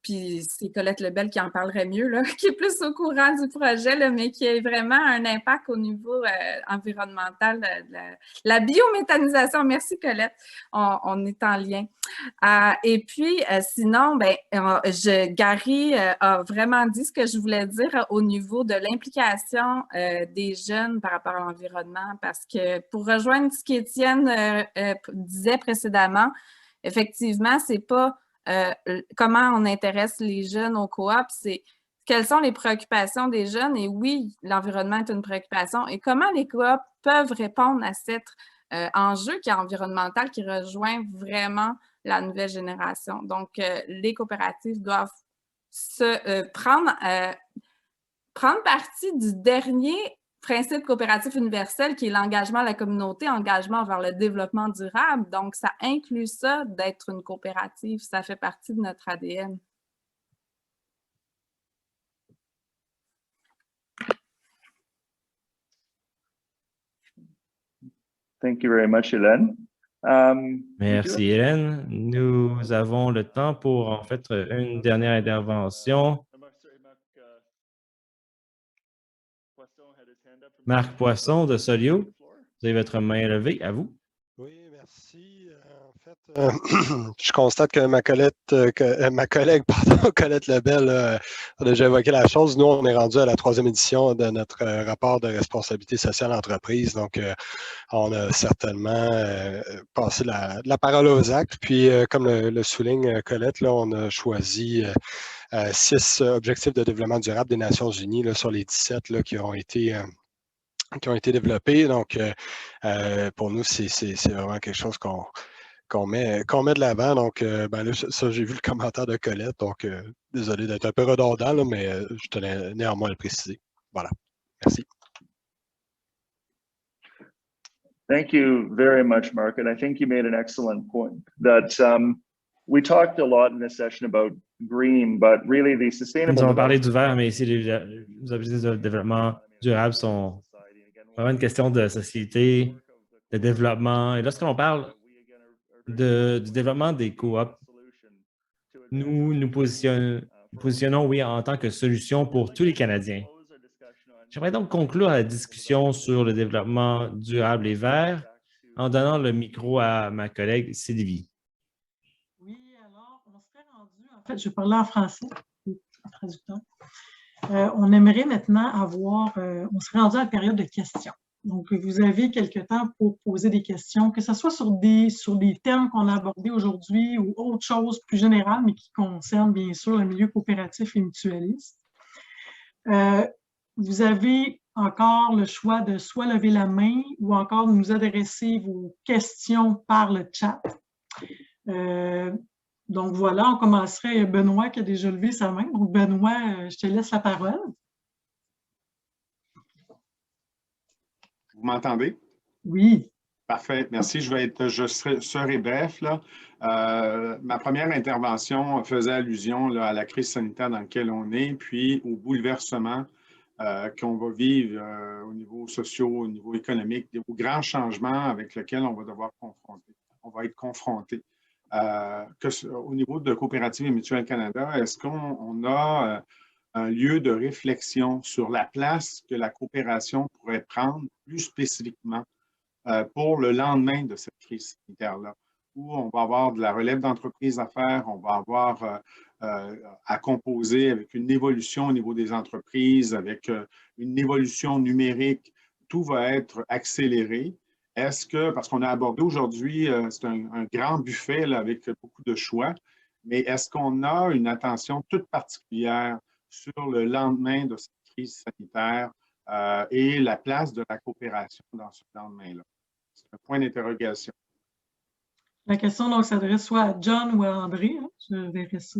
puis c'est Colette Lebel qui en parlerait mieux, là, qui est plus au courant du projet, là, mais qui a vraiment un impact au niveau environnemental. La biométhanisation, merci Colette, on est en lien. Et puis, sinon, Gary a vraiment dit ce que je voulais dire au niveau de l'implication des jeunes par rapport à l'environnement, parce que pour rejoindre ce qu'Étienne disait précédemment, effectivement, c'est pas comment on intéresse les jeunes aux coops, c'est quelles sont les préoccupations des jeunes et oui, l'environnement est une préoccupation et comment les coops peuvent répondre à cet enjeu qui est environnemental qui rejoint vraiment la nouvelle génération. Donc, les coopératives doivent prendre partie du dernier principe coopératif universel qui est l'engagement à la communauté, engagement vers le développement durable. Donc, ça inclut ça d'être une coopérative. Ça fait partie de notre ADN. Thank you very much, Hélène. Merci, Hélène. Nous avons le temps pour, en fait, une dernière intervention. Marc Poisson de Solio, vous avez votre main levée, à vous. Oui, merci. En fait, je constate que ma collègue, Colette Lebel, a déjà évoqué la chose. Nous, on est rendu à la 3e édition de notre rapport de responsabilité sociale entreprise. Donc, on a certainement passé la parole aux actes. Puis, comme le souligne Colette, là, on a choisi 6 objectifs de développement durable des Nations unies là, sur les 17 là, qui ont été développés. Donc, pour nous, c'est vraiment quelque chose qu'on met de l'avant. Donc, là, ça, j'ai vu le commentaire de Colette. Donc, désolé d'être un peu redondant, là, mais je tenais néanmoins à le préciser. Voilà. Merci. Thank you very much, Mark. And I think you made an excellent point that we talked a lot in this session about green, but really the sustainable. Nous avons parlé du vert, mais ici, les objectifs de développement durable sont vraiment une question de société, de développement. Et lorsqu'on parle du développement des coops, nous positionnons, oui, en tant que solution pour tous les Canadiens. J'aimerais donc conclure la discussion sur le développement durable et vert en donnant le micro à ma collègue Sylvie. Oui, alors, on serait rendu, en fait, je vais parler en français, traducteur. On aimerait maintenant on serait rendu à la période de questions. Donc, vous avez quelques temps pour poser des questions, que ce soit sur des thèmes qu'on a abordés aujourd'hui ou autre chose plus générale, mais qui concerne bien sûr le milieu coopératif et mutualiste. Vous avez encore le choix de soit lever la main ou encore de nous adresser vos questions par le chat. Donc voilà, on commencerait. Benoît qui a déjà levé sa main. Donc Benoît, je te laisse la parole. Vous m'entendez? Oui. Parfait, merci. Je serai bref, là. Ma première intervention faisait allusion là, à la crise sanitaire dans laquelle on est, puis au bouleversement qu'on va vivre au niveau social, au niveau économique, aux grands changements avec lesquels on va être confronté. Au niveau de Coopérative et Mutuelle Canada, est-ce qu'on a un lieu de réflexion sur la place que la coopération pourrait prendre plus spécifiquement pour le lendemain de cette crise sanitaire-là, où on va avoir de la relève d'entreprise à faire, on va avoir à composer avec une évolution au niveau des entreprises, avec une évolution numérique, tout va être accéléré. Est-ce que, parce qu'on a abordé aujourd'hui, c'est un grand buffet là, avec beaucoup de choix, mais est-ce qu'on a une attention toute particulière sur le lendemain de cette crise sanitaire et la place de la coopération dans ce lendemain-là? C'est un point d'interrogation. La question donc s'adresse soit à John ou à André. Hein? Je verrai ça.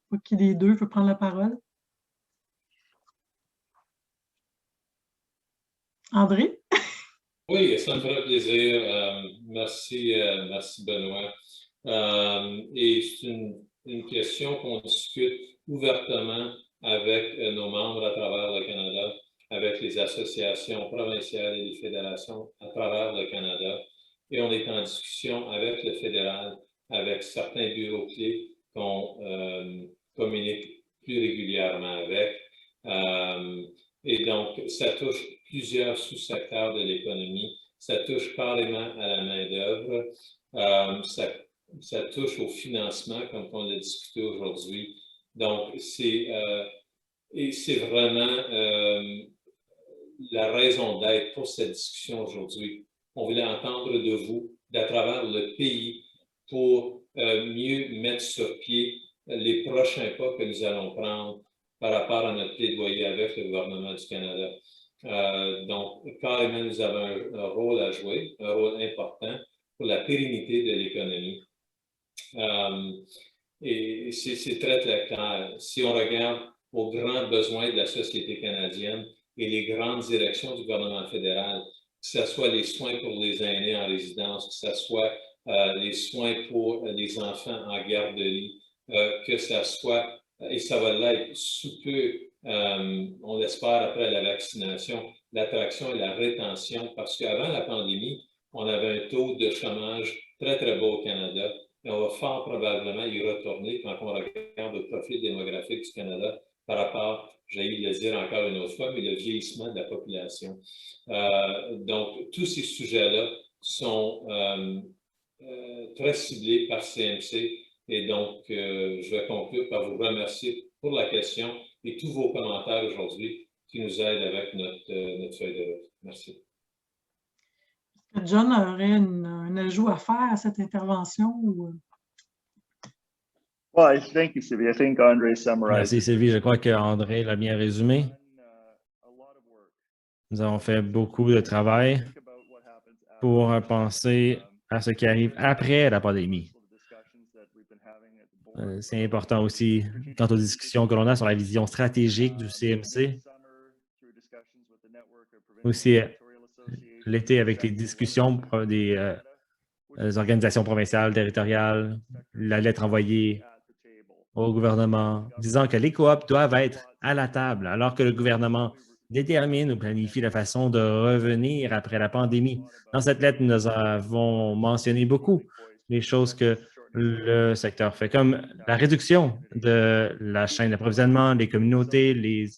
Pas qui des deux veut prendre la parole. André? Oui, ça me ferait plaisir. Merci Benoît. Et c'est une question qu'on discute ouvertement avec nos membres à travers le Canada, avec les associations provinciales et les fédérations à travers le Canada. Et on est en discussion avec le fédéral, avec certains bureaux clés qu'on communique plus régulièrement avec. Et donc, ça touche plusieurs sous-secteurs de l'économie. Ça touche carrément à la main-d'œuvre. Ça touche au financement, comme on l'a discuté aujourd'hui. Donc, c'est vraiment la raison d'être pour cette discussion aujourd'hui. On voulait entendre de vous, d'à travers le pays, pour mieux mettre sur pied les prochains pas que nous allons prendre par rapport à notre plaidoyer avec le gouvernement du Canada. Donc, carrément, nous avons un rôle à jouer, un rôle important pour la pérennité de l'économie. Et c'est très, très clair. Si on regarde aux grands besoins de la société canadienne et les grandes directions du gouvernement fédéral, que ce soit les soins pour les aînés en résidence, que ce soit les soins pour les enfants en garderie, que ce soit, et ça va l'être sous peu, on l'espère après la vaccination, l'attraction et la rétention, parce qu'avant la pandémie, on avait un taux de chômage très, très bas au Canada. Et on va fort probablement y retourner quand on regarde le profil démographique du Canada par rapport, j'ai eu de le dire encore une autre fois, mais le vieillissement de la population. Donc, tous ces sujets-là sont très ciblés par CMC. Et donc, je vais conclure par vous remercier pour la question et tous vos commentaires aujourd'hui qui nous aident avec notre feuille de route. Merci. Est-ce que John aurait un ajout à faire à cette intervention? Ou... Well, thank you, Sylvie. I think André summarized. Merci, Sylvie. Je crois qu'André l'a bien résumé. Nous avons fait beaucoup de travail pour penser à ce qui arrive après la pandémie. C'est important aussi quant aux discussions que l'on a sur la vision stratégique du CMC. Aussi, l'été, avec les discussions des organisations provinciales, territoriales, la lettre envoyée au gouvernement disant que les coops doivent être à la table alors que le gouvernement détermine ou planifie la façon de revenir après la pandémie. Dans cette lettre, nous avons mentionné beaucoup les choses que le secteur fait, comme la réduction de la chaîne d'approvisionnement, les communautés, les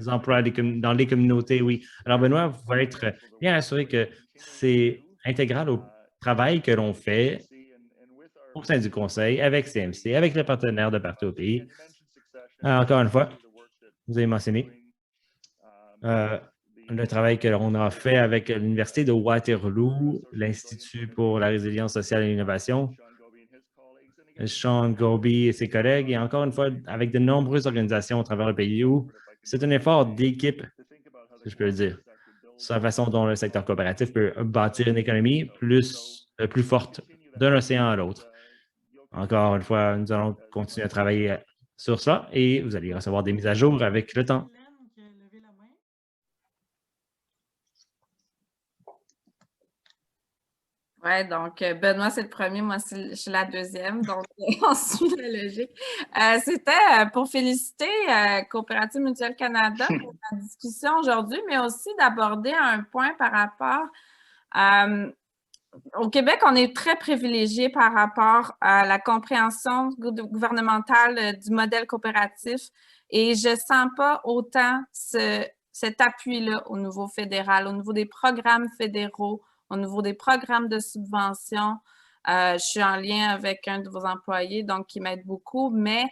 emplois dans les communautés, oui. Alors, Benoît, vous pouvez être bien assuré que c'est intégral au travail que l'on fait au sein du Conseil, avec CMC, avec les partenaires de partout au pays. Encore une fois, vous avez mentionné le travail que l'on a fait avec l'Université de Waterloo, l'Institut pour la résilience sociale et l'innovation, Sean Goby et ses collègues, et encore une fois, avec de nombreuses organisations à travers le pays où c'est un effort d'équipe, si je peux le dire, sur la façon dont le secteur coopératif peut bâtir une économie plus forte d'un océan à l'autre. Encore une fois, nous allons continuer à travailler sur ça et vous allez recevoir des mises à jour avec le temps. Oui, donc Benoît, c'est le premier, moi, je suis la deuxième, donc on suit la logique. C'était pour féliciter Coopérative Mutuelle Canada pour la discussion aujourd'hui, mais aussi d'aborder un point par rapport au Québec, on est très privilégié par rapport à la compréhension gouvernementale du modèle coopératif et je ne sens pas autant cet appui-là au niveau fédéral, au niveau des programmes fédéraux, au niveau des programmes de subvention. Je suis en lien avec un de vos employés, donc qui m'aide beaucoup, mais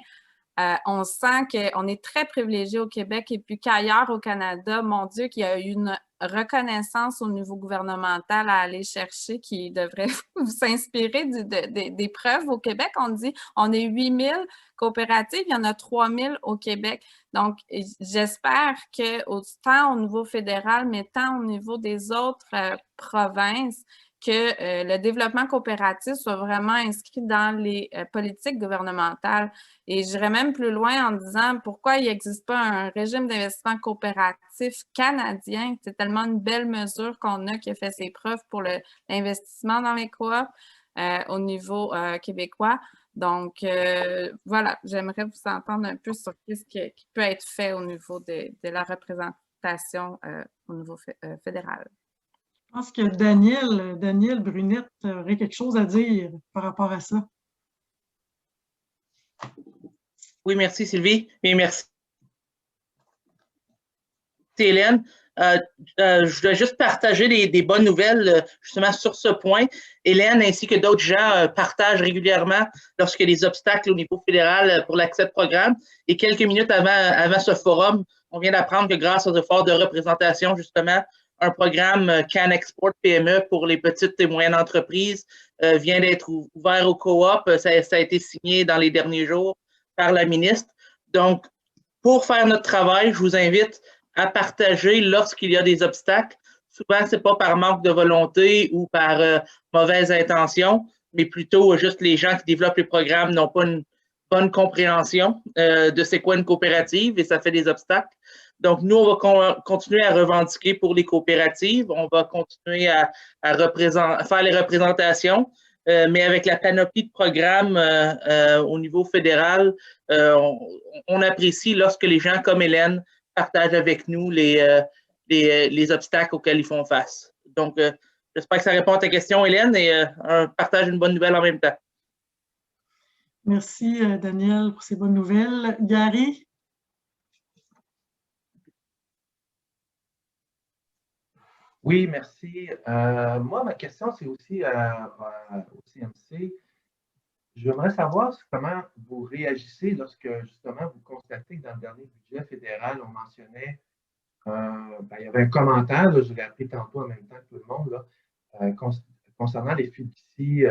on sent qu'on est très privilégié au Québec et puis qu'ailleurs au Canada, mon Dieu, qu'il y a eu une reconnaissance au niveau gouvernemental à aller chercher qui devrait s'inspirer des preuves au Québec. On dit on est 8000 coopératives, il y en a 3000 au Québec. Donc, j'espère que tant au niveau fédéral, mais tant au niveau des autres provinces, que le développement coopératif soit vraiment inscrit dans les politiques gouvernementales. Et j'irais même plus loin en disant pourquoi il n'existe pas un régime d'investissement coopératif canadien. C'est tellement une belle mesure qu'on a qui a fait ses preuves pour l'investissement dans les coops au niveau québécois. Donc, voilà, j'aimerais vous entendre un peu sur ce qui peut être fait au niveau de la représentation au niveau fédéral. Je pense que Daniel Brunette aurait quelque chose à dire par rapport à ça. Oui, merci Sylvie. Et merci Hélène. Je dois juste partager des bonnes nouvelles justement sur ce point. Hélène ainsi que d'autres gens partagent régulièrement lorsqu'il y a des obstacles au niveau fédéral pour l'accès de programme. Et quelques minutes avant ce forum, on vient d'apprendre que grâce aux efforts de représentation, justement, un programme Can Export PME pour les petites et moyennes entreprises vient d'être ouvert aux coop. Ça a été signé dans les derniers jours par la ministre. Donc, pour faire notre travail, je vous invite à partager lorsqu'il y a des obstacles. Souvent, ce n'est pas par manque de volonté ou par mauvaise intention, mais plutôt juste les gens qui développent les programmes n'ont pas une bonne compréhension de c'est quoi une coopérative et ça fait des obstacles. Donc, nous, on va continuer à revendiquer pour les coopératives. On va continuer à faire les représentations, mais avec la panoplie de programmes au niveau fédéral, on apprécie lorsque les gens comme Hélène partagent avec nous les obstacles auxquels ils font face. Donc, j'espère que ça répond à ta question, Hélène, et partage une bonne nouvelle en même temps. Merci, Daniel, pour ces bonnes nouvelles. Gary? Oui, merci. Moi, ma question, c'est aussi au CMC. J'aimerais savoir comment vous réagissez lorsque, justement, vous constatez que dans le dernier budget fédéral, on mentionnait, il y avait un commentaire, là, je l'ai appris tantôt en même temps que tout le monde, là, concernant les fiducies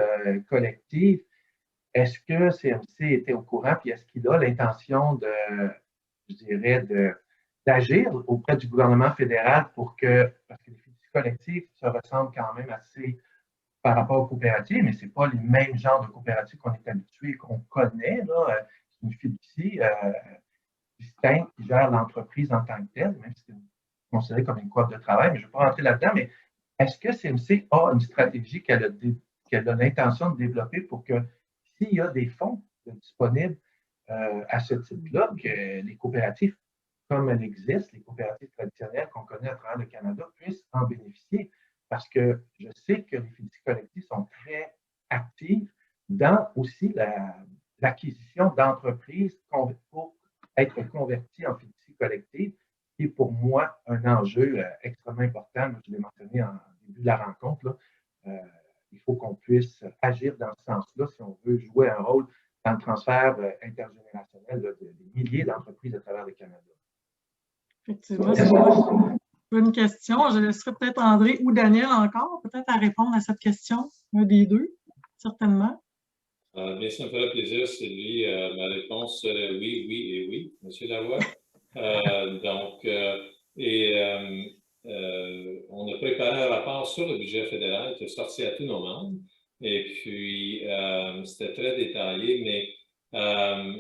collectives. Est-ce que CMC était au courant, puis est-ce qu'il a l'intention de, je dirais, d'agir auprès du gouvernement fédéral pour que, parce que les fiducies collectives se ressemblent quand même assez par rapport aux coopératives, mais ce n'est pas les mêmes genres de coopératives qu'on est habitué, qu'on connaît. C'est une fiducie distincte qui gère l'entreprise en tant que telle, même si c'est considéré comme une coop de travail, mais je ne vais pas rentrer là-dedans. Mais est-ce que CMC a une stratégie qu'elle a l'intention de développer pour que s'il y a des fonds disponibles à ce type-là, que les coopératives, comme elles existent, les coopératives traditionnelles qu'on connaît à travers le Canada, puissent en bénéficier? Parce que je sais que les fiducies collectives sont très actives dans aussi l'acquisition d'entreprises pour être converties en fiducies collectives, qui est pour moi un enjeu extrêmement important. Je l'ai mentionné en début de la rencontre. Il faut qu'on puisse agir dans ce sens-là si on veut jouer un rôle dans le transfert intergénérationnel de milliers d'entreprises à travers le Canada. Effectivement, c'est une bonne question. Je laisserai peut-être André ou Daniel encore, peut-être à répondre à cette question, un des deux, certainement. Bien, ça me ferait plaisir, Sylvie. Ma réponse serait oui, oui et oui, M. Lavoie. On a préparé un rapport sur le budget fédéral qui est sorti à tous nos membres. Et puis, c'était très détaillé, mais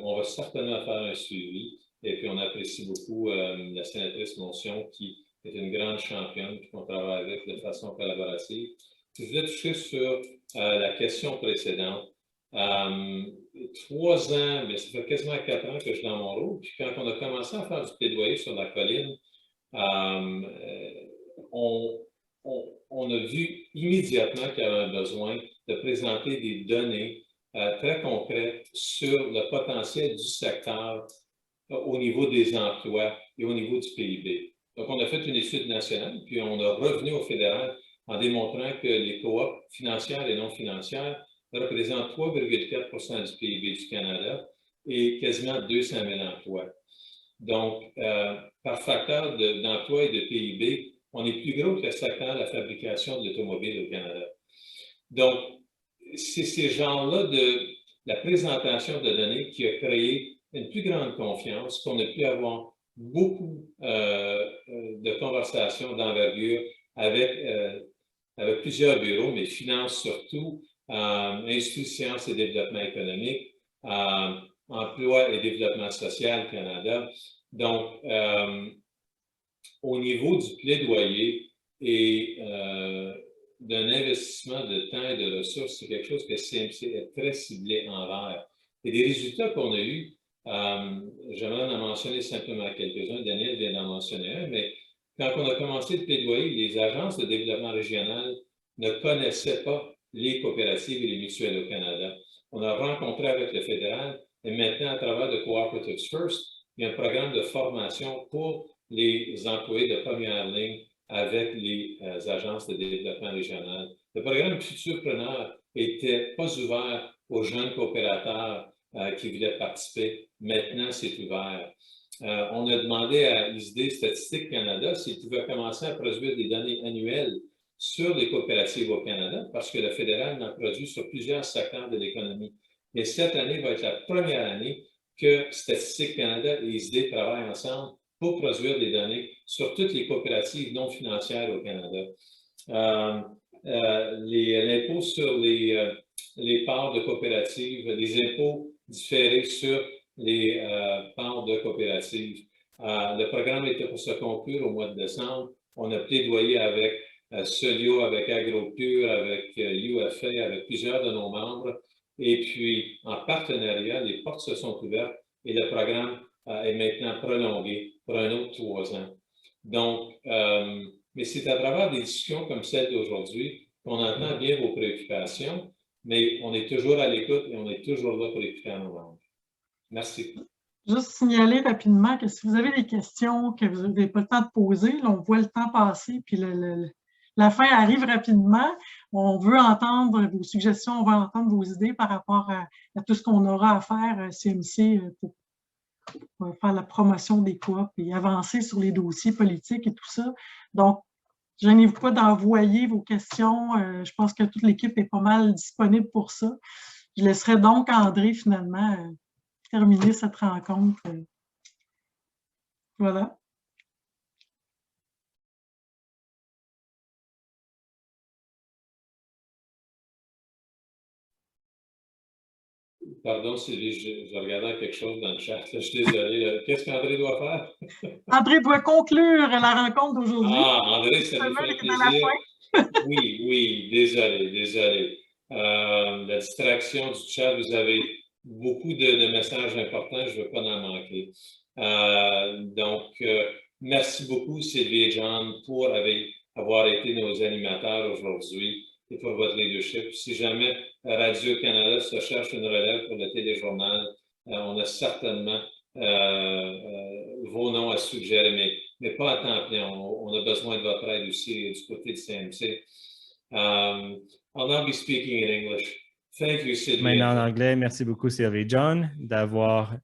on va certainement faire un suivi. Et puis, on apprécie beaucoup la sénatrice Moncion, qui est une grande championne, puis qu'on travaille avec de façon collaborative. si je voulais toucher sur la question précédente, 3 ans, mais ça fait quasiment 4 ans que je suis dans mon rôle. Puis quand on a commencé à faire du plaidoyer sur la colline, on a vu immédiatement qu'il y avait un besoin de présenter des données très concrètes sur le potentiel du secteur au niveau des emplois et au niveau du PIB. Donc, on a fait une étude nationale, puis on a revenu au fédéral en démontrant que les coops financières et non financières représentent 3,4 du PIB du Canada et quasiment 200 000 emplois. Donc, par facteur d'emploi et de PIB, on est plus gros que le secteur de la fabrication de l'automobile au Canada. Donc, c'est ces genres-là de la présentation de données qui a créé une plus grande confiance, qu'on a pu avoir beaucoup de conversations d'envergure avec plusieurs bureaux, mais finances surtout, Institut de sciences et développement économique, emploi et développement social Canada. Donc, au niveau du plaidoyer et d'un investissement de temps et de ressources, c'est quelque chose que CMC est très ciblé envers. Et des résultats qu'on a eus, j'aimerais en mentionner simplement quelques-uns, Daniel vient d'en mentionner un, mais quand on a commencé le plaidoyer, les agences de développement régional ne connaissaient pas les coopératives et les mutuelles au Canada. On a rencontré avec le fédéral et maintenant, à travers de Cooperatives First, il y a un programme de formation pour les employés de première ligne avec les agences de développement régional. Le programme Futurpreneur n'était pas ouvert aux jeunes coopérateurs qui voulaient participer. Maintenant, c'est ouvert. On a demandé à ISD Statistique Canada s'ils pouvaient commencer à produire des données annuelles sur les coopératives au Canada, parce que le fédéral en produit sur plusieurs secteurs de l'économie. Et cette année va être la première année que Statistique Canada et ISD travaillent ensemble pour produire des données sur toutes les coopératives non financières au Canada. L'impôt sur les parts de coopératives, les impôts différés sur les parts de coopératives. Le programme était pour se conclure au mois de décembre. On a plaidoyé avec Solio, avec AgroPure, avec UFA, avec plusieurs de nos membres. Et puis, en partenariat, les portes se sont ouvertes et le programme est maintenant prolongé pour un autre 3 ans. Donc, mais c'est à travers des discussions comme celle d'aujourd'hui qu'on entend bien vos préoccupations, mais on est toujours à l'écoute et on est toujours là pour écouter à nos membres. Merci. Juste signaler rapidement que si vous avez des questions que vous n'avez pas le temps de poser, là, on voit le temps passer, puis la fin arrive rapidement. On veut entendre vos suggestions, on veut entendre vos idées par rapport à tout ce qu'on aura à faire CMC pour faire la promotion des coops et avancer sur les dossiers politiques et tout ça. Donc, gênez-vous pas d'envoyer vos questions. Je pense que toute l'équipe est pas mal disponible pour ça. Je laisserai donc André, finalement, terminer cette rencontre. Voilà. Pardon, Sylvie, je regardais quelque chose dans le chat. Je suis désolé. Qu'est-ce qu'André doit faire? André doit conclure la rencontre d'aujourd'hui. Ah, André, ça lui fait plaisir. Oui, désolé. La distraction du chat, vous avez beaucoup de messages importants, je ne veux pas en manquer. Donc, merci beaucoup, Sylvie et John, pour avoir été nos animateurs aujourd'hui et pour votre leadership. Si jamais Radio-Canada se cherche une relève pour le téléjournal, on a certainement vos noms à suggérer, mais pas à temps plein. On a besoin de votre aide aussi du côté du CMC. I'll now be speaking in English. Thank you, Sylvie. Maintenant en anglais, merci beaucoup Sylvie et John d'avoir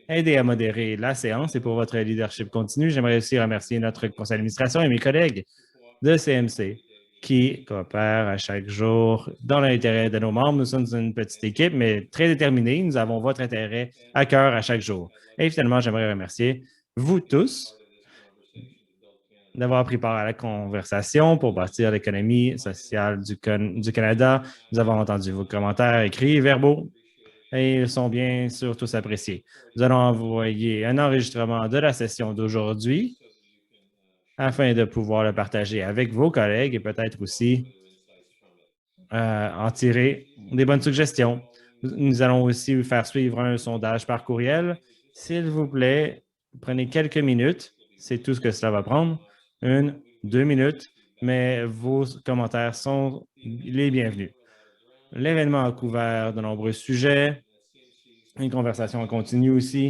aidé à modérer la séance et pour votre leadership continu. J'aimerais aussi remercier notre conseil d'administration et mes collègues de CMC qui coopèrent à chaque jour dans l'intérêt de nos membres. Nous sommes une petite équipe, mais très déterminée. Nous avons votre intérêt à cœur à chaque jour. Et finalement, j'aimerais remercier vous tous d'avoir pris part à la conversation pour bâtir l'économie sociale du Canada. Nous avons entendu vos commentaires écrits et verbaux et ils sont bien sûr tous appréciés. Nous allons envoyer un enregistrement de la session d'aujourd'hui afin de pouvoir le partager avec vos collègues et peut-être aussi en tirer des bonnes suggestions. Nous allons aussi vous faire suivre un sondage par courriel. S'il vous plaît, prenez quelques minutes. C'est tout ce que cela va prendre. 1, 2 minutes, mais vos commentaires sont les bienvenus. L'événement a couvert de nombreux sujets, une conversation en continu aussi.